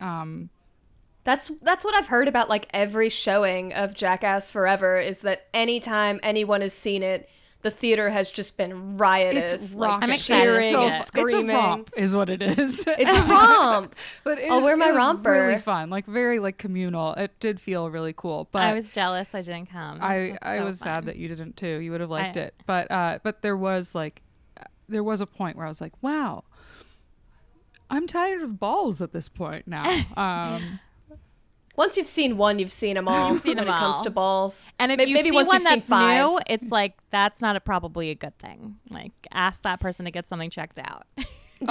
That's what I've heard about like every showing of Jackass Forever is that anytime anyone has seen it, the theater has just been riotous. It's like I'm excited to cheering see and it. screaming. It's a romp, is what it is. It's a romp. But I'll wear my it was romper. really fun, like very like communal. It did feel really cool. But I was jealous I didn't come. I So was fun. sad that you didn't too. You would have liked it. But there was a point where I was like, wow, I'm tired of balls at this point now. Once you've seen one, you've seen them all. You've seen when them it comes all. to balls. And if Maybe you see once one you've seen that's 5. new, it's like that's not probably a good thing. Like ask that person to get something checked out.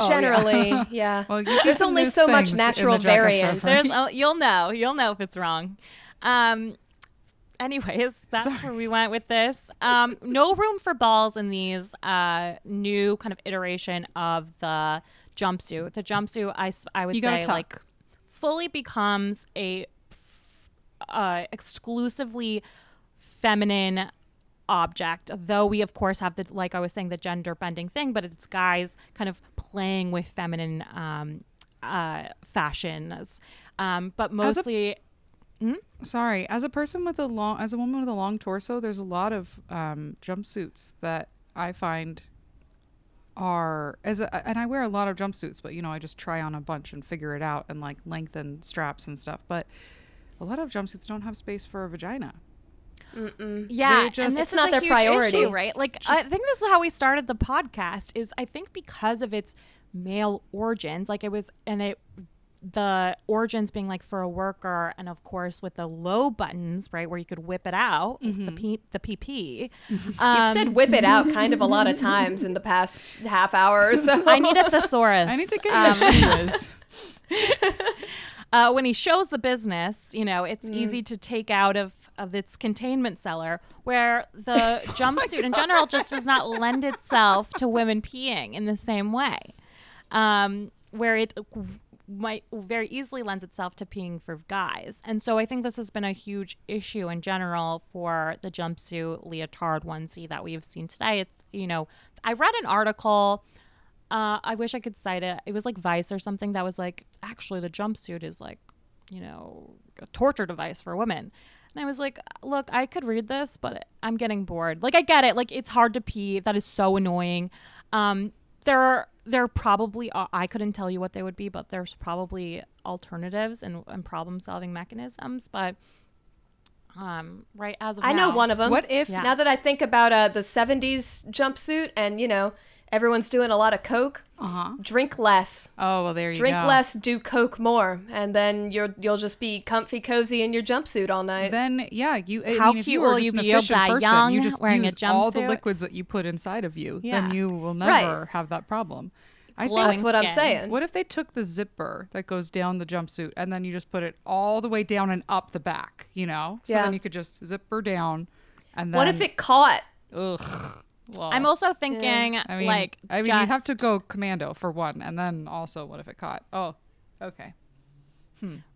Generally, yeah. Well, you see There's some only new so much things in natural the Jackass variance. Forever. You'll know if it's wrong. Anyways, that's where we went with this. No room for balls in these new kind of iteration of the jumpsuit. The jumpsuit, I would You gotta say, tuck. like fully becomes a exclusively feminine object, though we of course have the, like I was saying, the gender bending thing, but it's guys kind of playing with feminine fashions, but mostly Sorry, as a woman with a long torso, there's a lot of jumpsuits that I find and I wear a lot of jumpsuits, but I just try on a bunch and figure it out and like lengthen straps and stuff. But a lot of jumpsuits don't have space for a vagina. Yeah, and this it's is not a their huge priority. issue, right? Like, I think this is how we started the podcast. Is I think because of its male origins, like the origins being like for a worker, and of course with the low buttons, right, where you could whip it out, the PP. You've said whip it out kind of a lot of times in the past half hour or so. I need a thesaurus. I need to get where she is. When he shows the business, it's easy to take out of its containment cellar, where the jumpsuit in general just does not lend itself to women peeing in the same way, where it might very easily lends itself to peeing for guys. And so I think this has been a huge issue in general for the jumpsuit leotard onesie that we've seen today. It's, I read an article, I wish I could cite it. It was like Vice or something that was like, actually the jumpsuit is like, a torture device for women. And I was like, look, I could read this, but I'm getting bored. Like, I get it. Like, it's hard to pee. That is so annoying. There probably are, I couldn't tell you what they would be, but there's probably alternatives and problem-solving mechanisms. But right as of I now, know one of them. What if Now that I think about the 70s jumpsuit and, everyone's doing a lot of Coke, drink less. Oh, well, there you Drink go. less, do Coke more, and then you'll just be comfy, cozy in your jumpsuit all night. Then How if cute you were will just you an be? You'll efficient die person, young, you just wearing a use all the jumpsuit. liquids that you put inside of you. Yeah. Then you will Right. never have that problem. I think Glowing That's what I'm skin. saying. What if they took the zipper that goes down the jumpsuit and then you just put it all the way down and up the back, So Yeah. then you could just zipper down and then... What if it caught? Ugh. Well, I'm also thinking, I mean, just, you have to go commando for one. And then also, what if it caught? Oh, okay.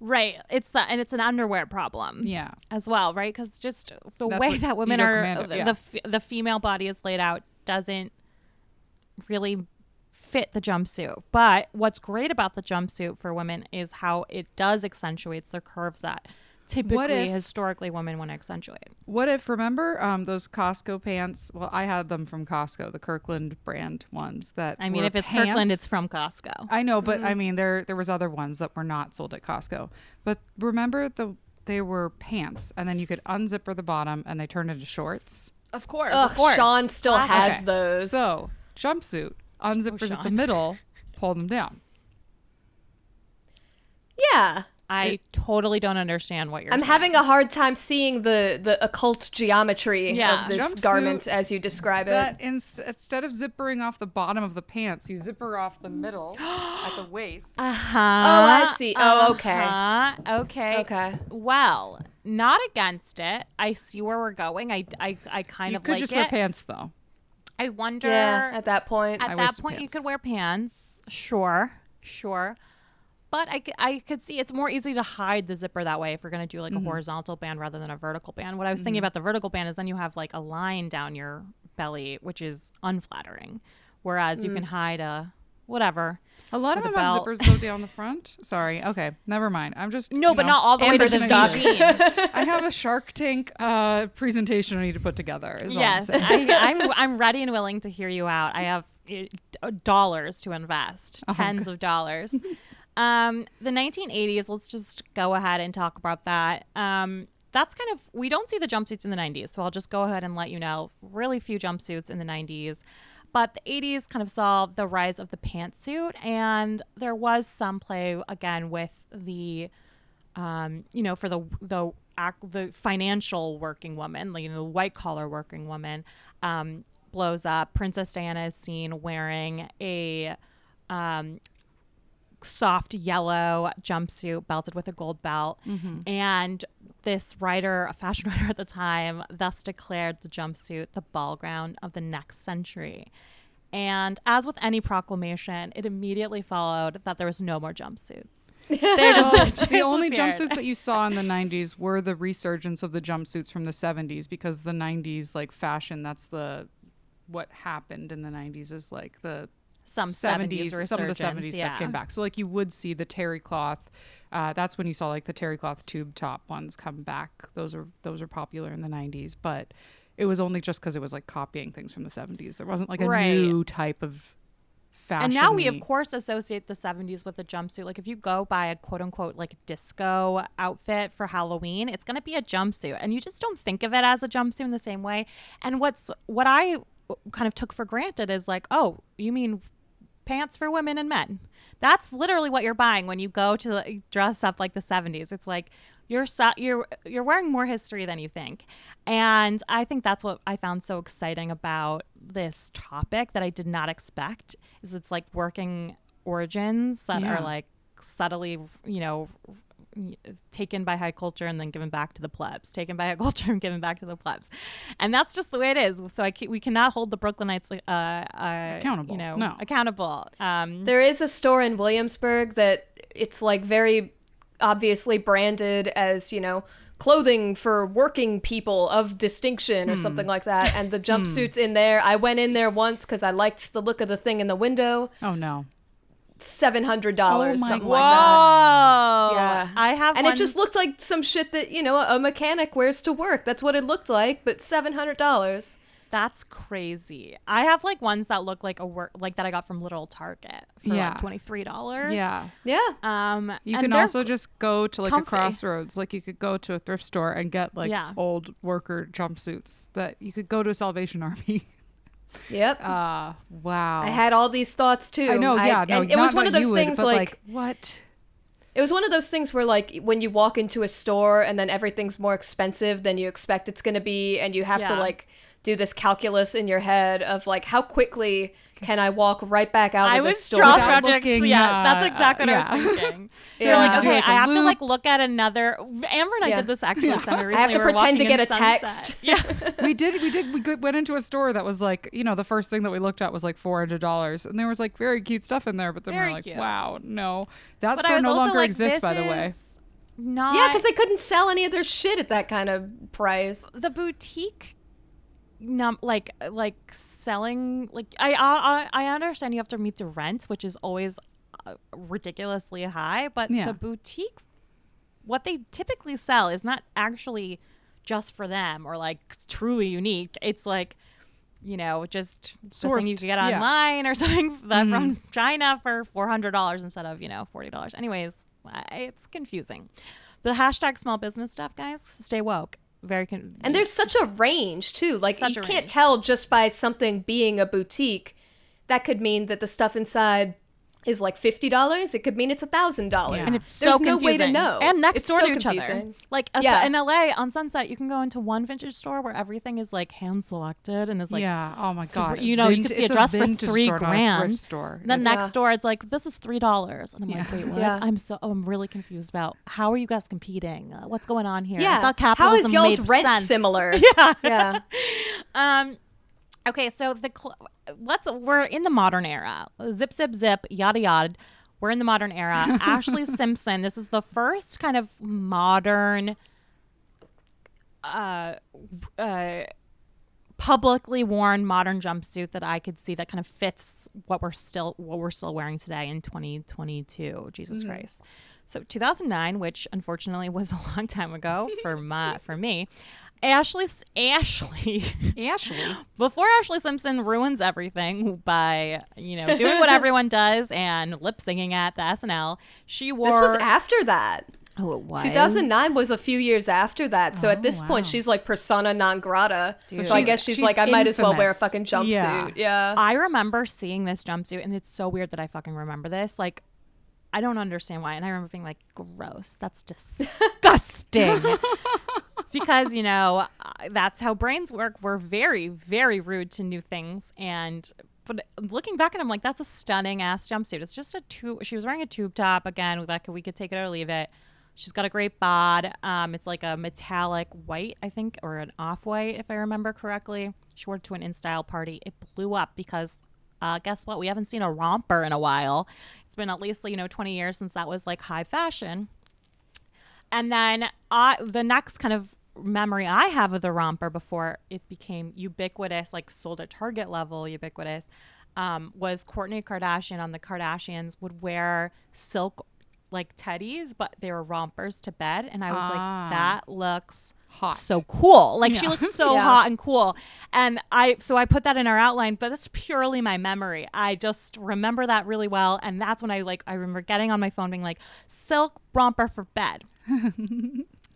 right. It's an underwear problem. Yeah. As well, right? Because just the That's way what- that women you go are, commando, yeah. the female body is laid out doesn't really fit the jumpsuit. But what's great about the jumpsuit for women is how it does accentuates the curves that typically, historically, women want to accentuate. What if, remember those Costco pants? Well, I had them from Costco, the Kirkland brand ones. That I mean, were if it's pants. Kirkland, it's from Costco. I know, but I mean, there was other ones that were not sold at Costco. But remember, they were pants, and then you could unzipper the bottom, and they turned into shorts. Of course, Ugh, Sean still has Okay. those. So jumpsuit, unzippers at the Sean. middle, pull them down. Yeah. I totally don't understand what you're I'm saying. having a hard time seeing the occult geometry Yeah. of this Jumpsuit garment as you describe it. That instead of zippering off the bottom of the pants, you zipper off the middle at the waist. Oh, I see. Oh, okay. Okay. Okay. Well, not against it. I see where we're going. I kind You of could like just it. wear pants though. I wonder. Yeah, at that point. At that High-waisted point, you pants. could wear pants. Sure. But I could see it's more easy to hide the zipper that way if you're going to do like a horizontal band rather than a vertical band. What I was thinking about the vertical band is then you have like a line down your belly, which is unflattering. Whereas you can hide a whatever. A lot of With them a have belt. zippers go down the front. Sorry. Okay. Never mind. I'm just No, but not all the way to the Amber's jean. I have a Shark Tank presentation I need to put together. Is all I'm Yes, saying. I'm ready and willing to hear you out. I have dollars to invest, tens of dollars. The 1980s. Let's just go ahead and talk about that. That's kind of, we don't see the jumpsuits in the 90s, so I'll just go ahead and let you know. Really few jumpsuits in the 90s. But the 80s kind of saw the rise of the pantsuit, and there was some play again with the, for the financial working woman, like, the white collar working woman, blows up. Princess Diana is seen wearing a soft yellow jumpsuit belted with a gold belt, and this writer, a fashion writer at the time, thus declared the jumpsuit the ball gown of the next century. And as with any proclamation, it immediately followed that there was no more jumpsuits. They just The only disappeared. jumpsuits that you saw in the 90s were the resurgence of the jumpsuits from the 70s, because the 90s, like, fashion, that's what happened in the 90s is like the some 70s, 70s some of the 70s yeah. stuff came back. So like you would see the terry cloth. That's when you saw like the terry cloth tube top ones come back. Those are popular in the 90s, but it was only just because it was like copying things from the 70s. There wasn't like a new type of fashion. And now we of course associate the 70s with the jumpsuit. Like if you go buy a quote unquote like disco outfit for Halloween, it's going to be a jumpsuit, and you just don't think of it as a jumpsuit in the same way. And what I kind of took for granted is like, oh, you mean pants for women and men? That's literally what you're buying when you go to like, dress up like the 70s. It's like you're wearing more history than you think. And I think that's what I found so exciting about this topic that I did not expect, is it's like working origins that are like subtly, taken by high culture and then given back to the plebs, taken by high culture and given back to the plebs. And that's just the way it is. So we cannot hold the Brooklynites accountable. No. Accountable. There is a store in Williamsburg that it's like very obviously branded as, clothing for working people of distinction or something like that. And the jumpsuits in there, I went in there once because I liked the look of the thing in the window. Oh no. $700, Oh my something God. like that. Whoa. Yeah. I have And one. it just looked like some shit that, a mechanic wears to work. That's what it looked like, but $700. That's crazy. I have like ones that look like that I got from Little Target for like $23. Yeah. Yeah. You and can they're also just go to like comfy. a Crossroads. Like you could go to a thrift store and get like old worker jumpsuits that you could go to a Salvation Army. Yep. Wow. I had all these thoughts too. I know. Yeah. No, and it was one of those things but like what? It was one of those things where like when you walk into a store and then everything's more expensive than you expect it's going to be, and you have to like do this calculus in your head of like how quickly can I walk right back out of the store. That's exactly what I was thinking. So you're like, okay, I have to like look at another. Amber and I did this actually summer recently. I have to We were pretend to walking get in a Sunset. text. Yeah. We did. We went into a store that was like, the first thing that we looked at was like $400, and there was like very cute stuff in there. But then Very we're like, cute. wow, no, that But I store was no also longer like, exists. this By the way, is not. Yeah, because they couldn't sell any of their shit at that kind of price. The boutique. Like selling, like I understand you have to meet the rent, which is always ridiculously high, but the boutique, what they typically sell is not actually just for them or like truly unique. It's like, just something you can get online or something that from China for $400 instead of $40. Anyways, it's confusing. The hashtag small business stuff, guys, stay woke. And there's such a range too. Like you can't tell just by something being a boutique. That could mean that the stuff inside is like $50. It could mean it's $1,000. Yeah. And it's there's so no way to confusing. know. And next It's door so to each confusing. other. Like in LA on Sunset, you can go into one vintage store where everything is like hand selected and is like, oh my God, you could see a dress for $3,000. Store. Then next door, it's like, this is $3, and I'm like, wait, what? Yeah. I'm really confused about how are you guys competing? What's going on here? Yeah. I thought How capitalism is y'all's made rent sense. similar? Yeah. Okay, so we're in the modern era. Zip, zip, zip, yada, yada. We're in the modern era. Ashley Simpson, this is the first kind of modern publicly worn modern jumpsuit that I could see that kind of fits what we're still wearing today in 2022. Jesus Christ. So 2009, which unfortunately was a long time ago for me, Ashley, before Ashley Simpson ruins everything by, doing what everyone does and lip singing at the SNL, she wore. This was after that. Oh, it was. 2009 was a few years after that. So at this point, she's like persona non grata. Dude. So I guess she's like, I might as well wear a fucking jumpsuit. Yeah. I remember seeing this jumpsuit, and it's so weird that I fucking remember this. Like, I don't understand why. And I remember being like, gross. That's disgusting. Because, that's how brains work. We're very, very rude to new things. But looking back at him, like, that's a stunning ass jumpsuit. It's just she was wearing a tube top. Again, we could take it or leave it. She's got a great bod. It's like a metallic white, I think, or an off-white, if I remember correctly. She wore it to an in-style party. It blew up because guess what? We haven't seen a romper in a while. It's been at least 20 years since that was like high fashion. And then the next kind of memory I have of the romper before it became ubiquitous, like sold at Target level ubiquitous, was Kourtney Kardashian on the Kardashians would wear silk like teddies, but they were rompers to bed. And I was like, that looks hot, so cool. Like she looks so hot and cool. And I put that in our outline, but that's purely my memory. I just remember that really well. And that's when I remember getting on my phone being like, silk romper for bed.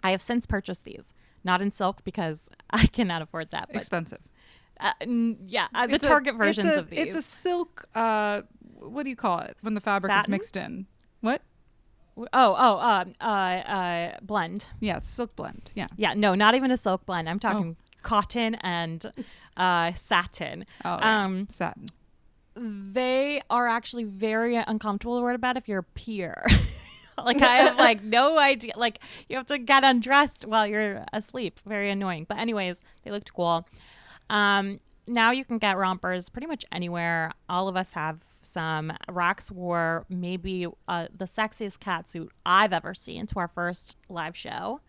I have since purchased these, not in silk because I cannot afford that. But, expensive. The Target versions of these. It's a silk, what do you call it when the fabric is mixed in? What? Blend. Yeah, it's silk blend. Yeah. Yeah, no, not even a silk blend. I'm talking cotton and satin. Satin. They are actually very uncomfortable to wear about if you're a peer. Like I have no idea. Like you have to get undressed while you're asleep. Very annoying. But anyways, they looked cool. Now you can get rompers pretty much anywhere. All of us have some. Rax wore maybe the sexiest catsuit I've ever seen to our first live show.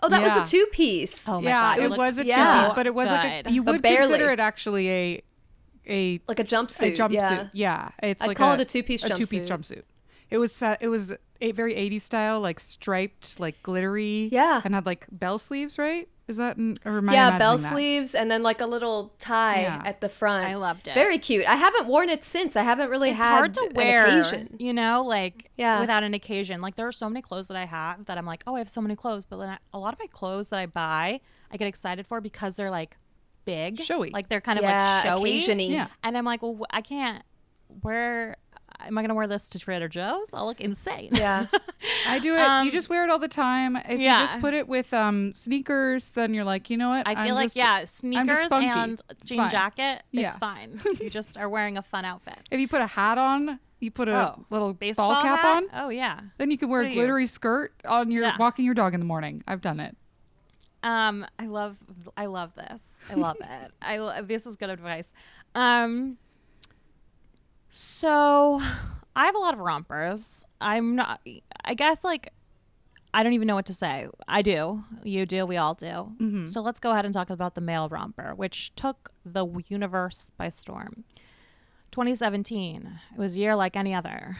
Oh, that was a two-piece. Oh my God. It was a two-piece, but it was you would consider it actually a like a jumpsuit. A jumpsuit. Yeah. It's I'd call it a two-piece jumpsuit. A two-piece jumpsuit. It was a very 80s style, like striped, like glittery. Yeah. And had like bell sleeves, right? Is that bell sleeves and then like a little tie at the front. I loved it. Very cute. I haven't worn it since. I haven't really had hard to wear, an occasion. Without an occasion. Like there are so many clothes that I have that I'm like, oh, I have so many clothes. But then a lot of my clothes that I buy, I get excited for because they're like big. Showy. Like they're kind of like showy. Occasion-y. Yeah. And I'm like, well, I can't wear... Am I going to wear this to Trader Joe's? I'll look insane. Yeah. I do it. You just wear it all the time. If you just put it with sneakers, then you're like, you know what? I feel sneakers and jean jacket, it's fine. You just are wearing a fun outfit. If you put a hat on, you put a little baseball ball cap hat on. Oh, yeah. Then you can wear a glittery skirt on your walking your dog in the morning. I've done it. I love this. I love it. This is good advice. So I have a lot of rompers. I guess I don't even know what to say. I do. You do. We all do. Mm-hmm. So let's go ahead and talk about the male romper, which took the universe by storm. 2017. It was a year like any other,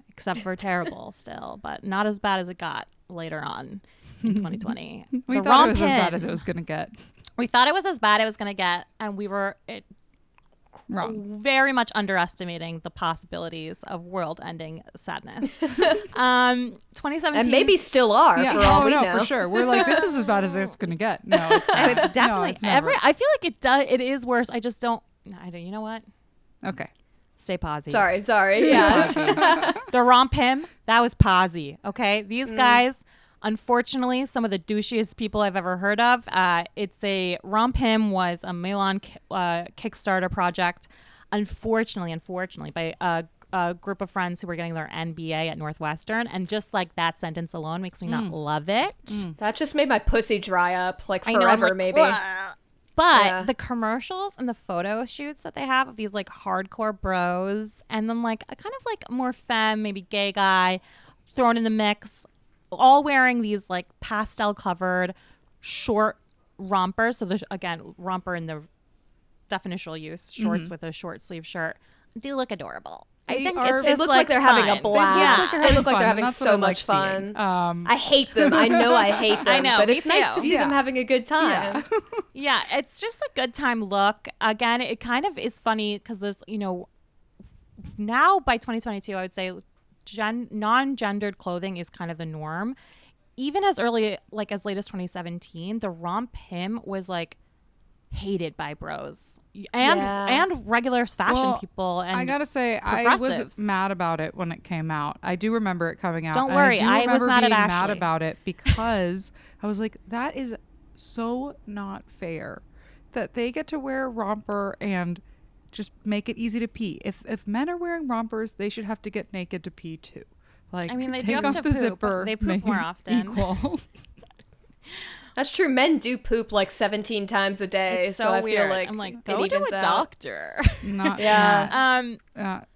except for terrible still, but not as bad as it got later on in 2020. We thought it was as bad as it was going to get. We thought it was as bad as it was going to get, and we were... Wrong. Very much underestimating the possibilities of world-ending sadness. 2017, and maybe still are. Yeah. For all we know. For sure. We're like, this is as bad as it's gonna get. No, it's not. It's definitely I feel like it does. It is worse. I just don't. You know what? Okay. Stay posy. Sorry. Yeah. The romp him. That was posy. Okay. These guys. Unfortunately, some of the douchiest people I've ever heard of. It's a romp him was a Milan Kickstarter project. Unfortunately, by a group of friends who were getting their MBA at Northwestern, and just like that sentence alone makes me not love it. That just made my pussy dry up forever, maybe. But the commercials and the photo shoots that they have of these like hardcore bros, and then like a kind of like more femme, maybe gay guy thrown in the mix. All wearing these like pastel covered short rompers. So there's again romper in the definitional use, shorts with a short sleeve shirt, do look adorable. I think they look like they're having a blast. They look like they're having so much fun. I hate them. I know I hate them. I know, but me it's nice too. to see them having a good time. Yeah, it's just a good time look. Again, it kind of is funny because this, now by 2022, I would say non-gendered clothing is kind of the norm. Even as early, like as late as 2017, the romp him was like hated by bros and regular fashion people. And I gotta say, I was mad about it when it came out. I do remember it coming out. Don't worry, I was mad at Ashley. Mad about it because I was like, that is so not fair that they get to wear a romper and just make it easy to pee. If men are wearing rompers, they should have to get naked to pee too. Like, I mean, they take do have off to the poop. zipper. They poop more often. Equal. That's true. Men do poop like 17 times a day. It's so I weird. feel like I'm like, go to a doctor. Not Matt.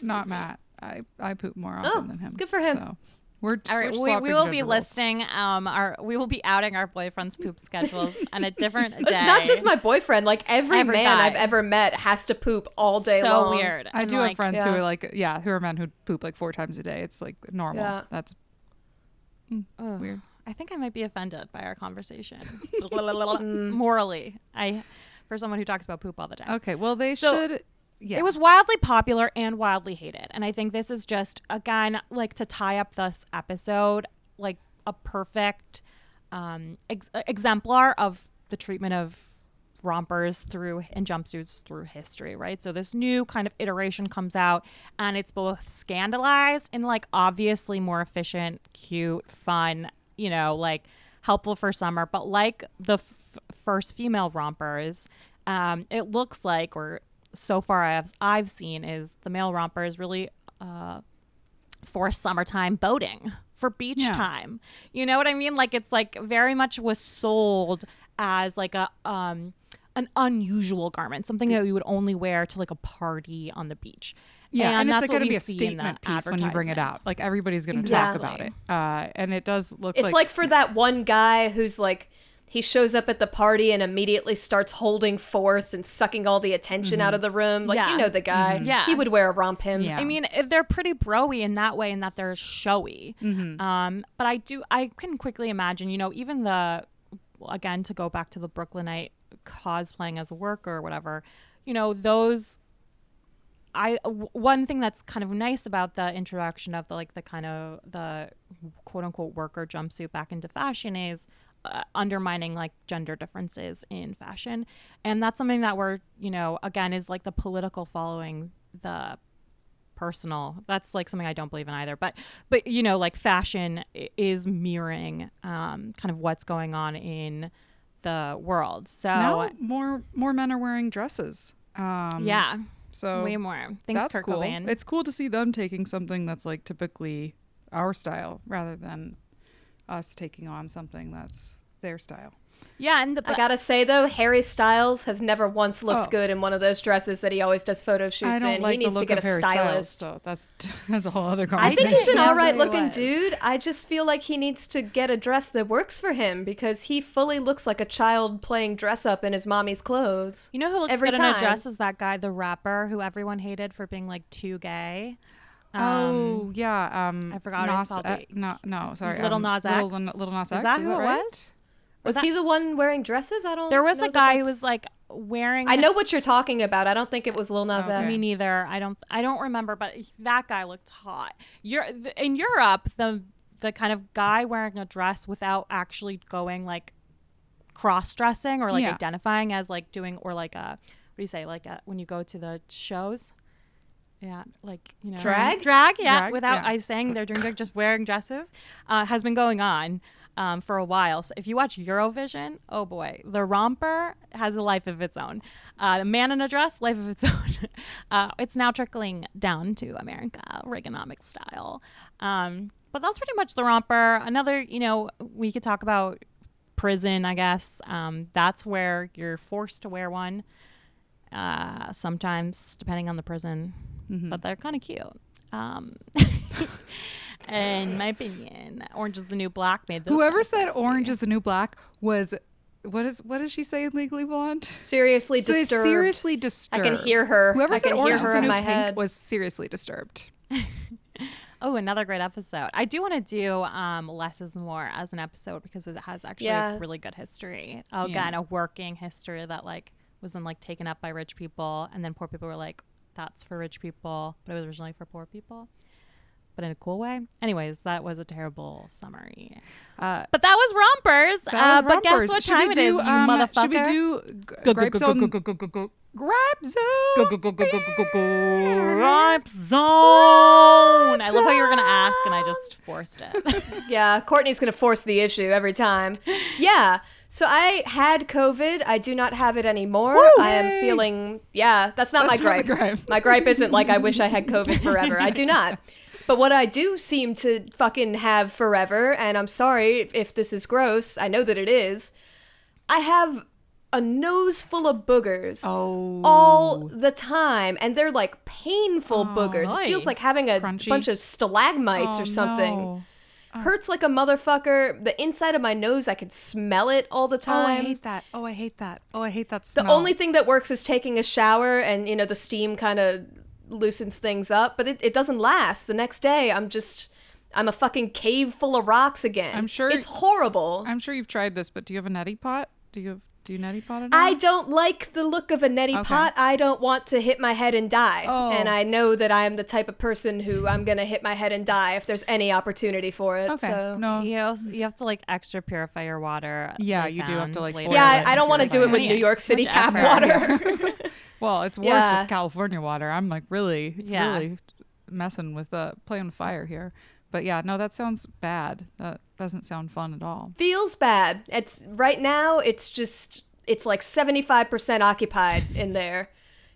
Not Matt. I poop more often than him. Good for him. So we're all right, we will be listing we will be outing our boyfriend's poop schedules on a different day. It's not just my boyfriend. Like every man guy I've ever met has to poop all day long. So weird. I do have friends who are like, who are men who poop like 4 times a day. It's like normal. Yeah. That's weird. I think I might be offended by our conversation. Morally, for someone who talks about poop all the time. Okay, well they should. Yeah. It was wildly popular and wildly hated, and I think this is just again like to tie up this episode like a perfect exemplar of the treatment of rompers and jumpsuits through history, right? So this new kind of iteration comes out and it's both scandalized and like obviously more efficient, cute, fun, like helpful for summer, but like the first female rompers, it looks like, or so far I've seen, is the male rompers really for summertime boating, for beach time. You know what I mean? Like it's like very much was sold as like an unusual garment, something that you would only wear to like a party on the beach. Yeah, and that's it's going to be a statement piece when you bring it out. Like everybody's going to talk about it. And it does look it's like for that one guy who's like, he shows up at the party and immediately starts holding forth and sucking all the attention out of the room. Like, you know the guy. Yeah. He would wear a romp him. Yeah. I mean, they're pretty bro-y in that way, in that they're showy. But I can quickly imagine, even again, to go back to the Brooklynite cosplaying as a worker or whatever, one thing that's kind of nice about the introduction of the quote unquote worker jumpsuit back into fashion is undermining like gender differences in fashion. And that's something that we're, again, is like the political following the personal. That's like something I don't believe in either. But like fashion is mirroring kind of what's going on in the world. So now more men are wearing dresses. So way more. Thanks, that's Kurt cool. Cobain. It's cool to see them taking something that's like typically our style rather than us taking on something that's their style. Yeah, and I gotta say though, Harry Styles has never once looked good in one of those dresses that he always does photo shoots in. Like he needs to get a stylist. So that's a whole other conversation. I think he's an alright looking dude. I just feel like he needs to get a dress that works for him because he fully looks like a child playing dress up in his mommy's clothes. You know who looks every good time. in a dress is that guy, the rapper who everyone hated for being like too gay. I forgot what it's called. No, sorry. Little Nas X. Little Nas X. Is that who it right? was? Was he the one wearing dresses? There was a guy who was like wearing. I know what you're talking about. I don't think it was Lil Nas X. Me neither. I don't remember, but that guy looked hot. In Europe, the kind of guy wearing a dress without actually going like cross-dressing or like identifying as like doing, or like what do you say, like when you go to the shows. Yeah, like, drag, without saying they're doing just wearing dresses, has been going on for a while. So if you watch Eurovision, oh boy, the romper has a life of its own. The man in a dress, life of its own. It's now trickling down to America, Reaganomics style. But that's pretty much the romper. Another, we could talk about prison, I guess. That's where you're forced to wear one. Sometimes, depending on the prison. But they're kind of cute. In my opinion, Orange is the New Black made those. Whoever said Orange is the New Black was what does she say in Legally Blonde? Seriously disturbed. Seriously disturbed. I can hear her. Whoever I said can Orange hear is her the in New my Pink head. was seriously disturbed. Oh, another great episode. I do want to do Less is More as an episode because it has actually really good history. Again, a working history that like wasn't like taken up by rich people, and then poor people were like, that's for rich people, but it was originally for poor people, but in a cool way. Anyways, that was a terrible summary. But that was Rompers. But guess what time it is, you motherfucker? Should we do Gripe Zone? Gripe Zone. Gripe Zone. I love how you were going to ask, and I just forced it. Yeah, Courtney's going to force the issue every time. Yeah. So I had COVID. I do not have it anymore. Woo! I am feeling, that's not my gripe. My gripe isn't like I wish I had COVID forever. I do not. But what I do seem to fucking have forever, and I'm sorry if this is gross, I know that it is, I have a nose full of boogers all the time. And they're like painful boogers. It feels like having a bunch of stalagmites or something. No. Hurts like a motherfucker. The inside of my nose, I can smell it all the time. I hate that. I hate that smell. The only thing that works is taking a shower, and the steam kind of loosens things up, but it doesn't last. The next day, I'm a fucking cave full of rocks again. I'm sure it's horrible. I'm sure you've tried this, but do you have a neti pot? Do you neti pot at all? I don't like the look of a neti pot. I don't want to hit my head and die. And I know that I'm the type of person who I'm going to hit my head and die if there's any opportunity for it. Okay. So. No. You have to like extra purify your water. Yeah, you do have to like boil Yeah, it I don't want to do it with New York City tap water. Well, it's worse with California water. I'm like really messing with playing with fire here. But yeah, no, that sounds bad. That doesn't sound fun at all. Feels bad. It's right now. It's like 75% occupied in there.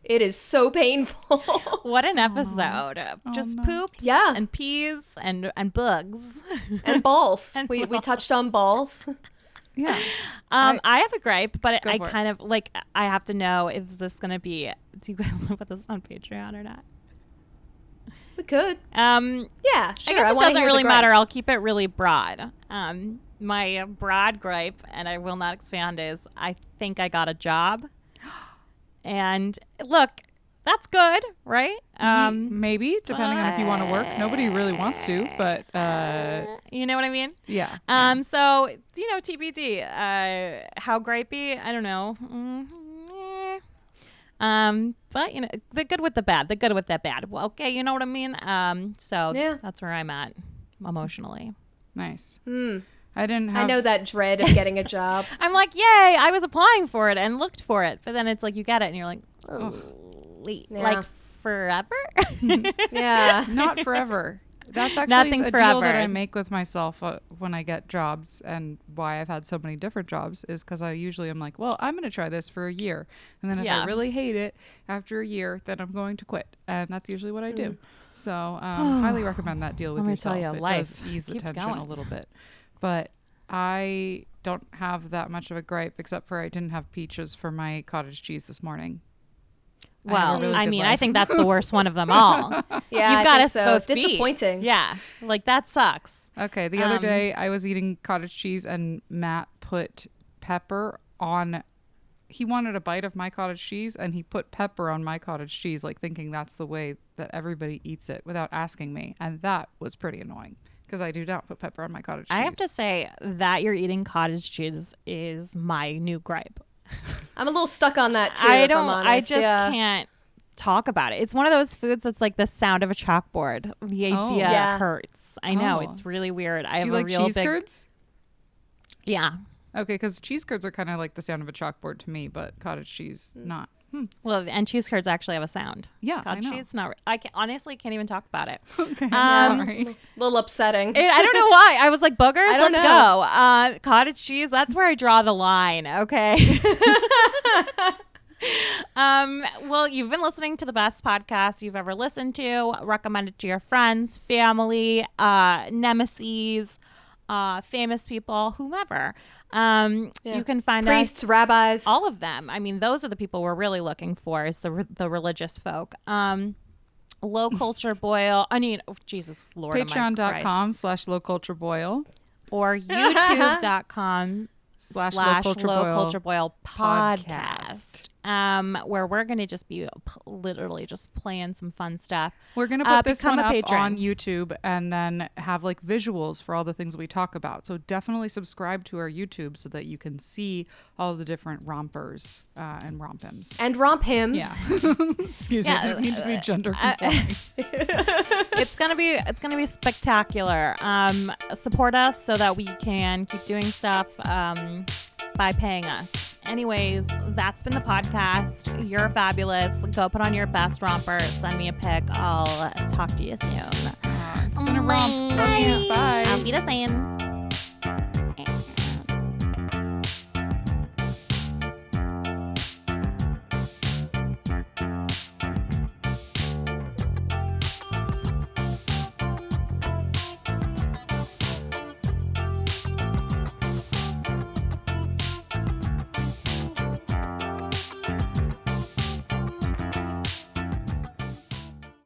It is so painful. What an episode! Just poops, and peas, and bugs, and balls. We touched on balls. Yeah. I have a gripe, but I kind of like. I have to know if this going to be. Do you guys want to put this on Patreon or not? We could. Yeah, sure. I guess it doesn't really matter. I'll keep it really broad. My broad gripe, and I will not expand, is I think I got a job. And look, that's good, right? Maybe, depending on if you want to work. Nobody really wants to, but you know what I mean? Yeah. So TBD. How gripey? I don't know. But the good with the bad, the good with the bad. Well, okay, you know what I mean? So that's where I'm at emotionally. Nice. I know that dread of getting a job. I'm like, yay, I was applying for it and looked for it. But then it's like you get it and you're like, oh, wait, like forever? Yeah. Not forever. That's actually a deal that I make with myself when I get jobs, and why I've had so many different jobs is because I usually am like, well, I'm going to try this for a year. And then if I really hate it after a year, then I'm going to quit. And that's usually what I do. So highly recommend that deal with yourself. It does ease the tension a little bit. But I don't have that much of a gripe, except for I didn't have peaches for my cottage cheese this morning. Well, I think that's the worst one of them all. Yeah, you've got us both disappointing. beat. Yeah, like that sucks. Okay, the other day I was eating cottage cheese and Matt put pepper on. He wanted a bite of my cottage cheese and he put pepper on my cottage cheese, like thinking that's the way that everybody eats it without asking me, and that was pretty annoying. Because I do not put pepper on my cottage cheese. I have to say that you're eating cottage cheese is my new gripe. I'm a little stuck on that too. I just can't talk about it. It's one of those foods that's like the sound of a chalkboard. The idea hurts. I know it's really weird. Do you like cheese curds? Yeah. Okay, because cheese curds are kind of like the sound of a chalkboard to me, but cottage cheese not. Well, and cheese curds actually have a sound. Yeah, cottage cheese not. I honestly can't even talk about it. Okay, sorry. A little upsetting. I don't know why. I was like, boogers. Let's go. Cottage cheese. That's where I draw the line. Okay. Well, you've been listening to the best podcast you've ever listened to. Recommend it to your friends, family, nemesis, famous people, whomever. You can find priests, rabbis, all of them. I mean, those are the people we're really looking for, is the religious folk. Low Culture Boil. I mean, Jesus Lord, Patreon.com/lowcultureboil or YouTube.com/lowcultureboil. /LowCultureBoil podcast. Where we're going to just be literally just playing some fun stuff. We're going to put this one up on YouTube and then have like visuals for all the things we talk about. So definitely subscribe to our YouTube so that you can see all the different rompers and rompims. And romp hymns. Yeah. Excuse me. I didn't mean to be gender conforming. It's gonna be spectacular. Support us so that we can keep doing stuff by paying us. Anyways, that's been the podcast. You're fabulous. Go put on your best romper. Send me a pic. I'll talk to you soon. It's been a romp. Love you. Bye. Auf Wiedersehen.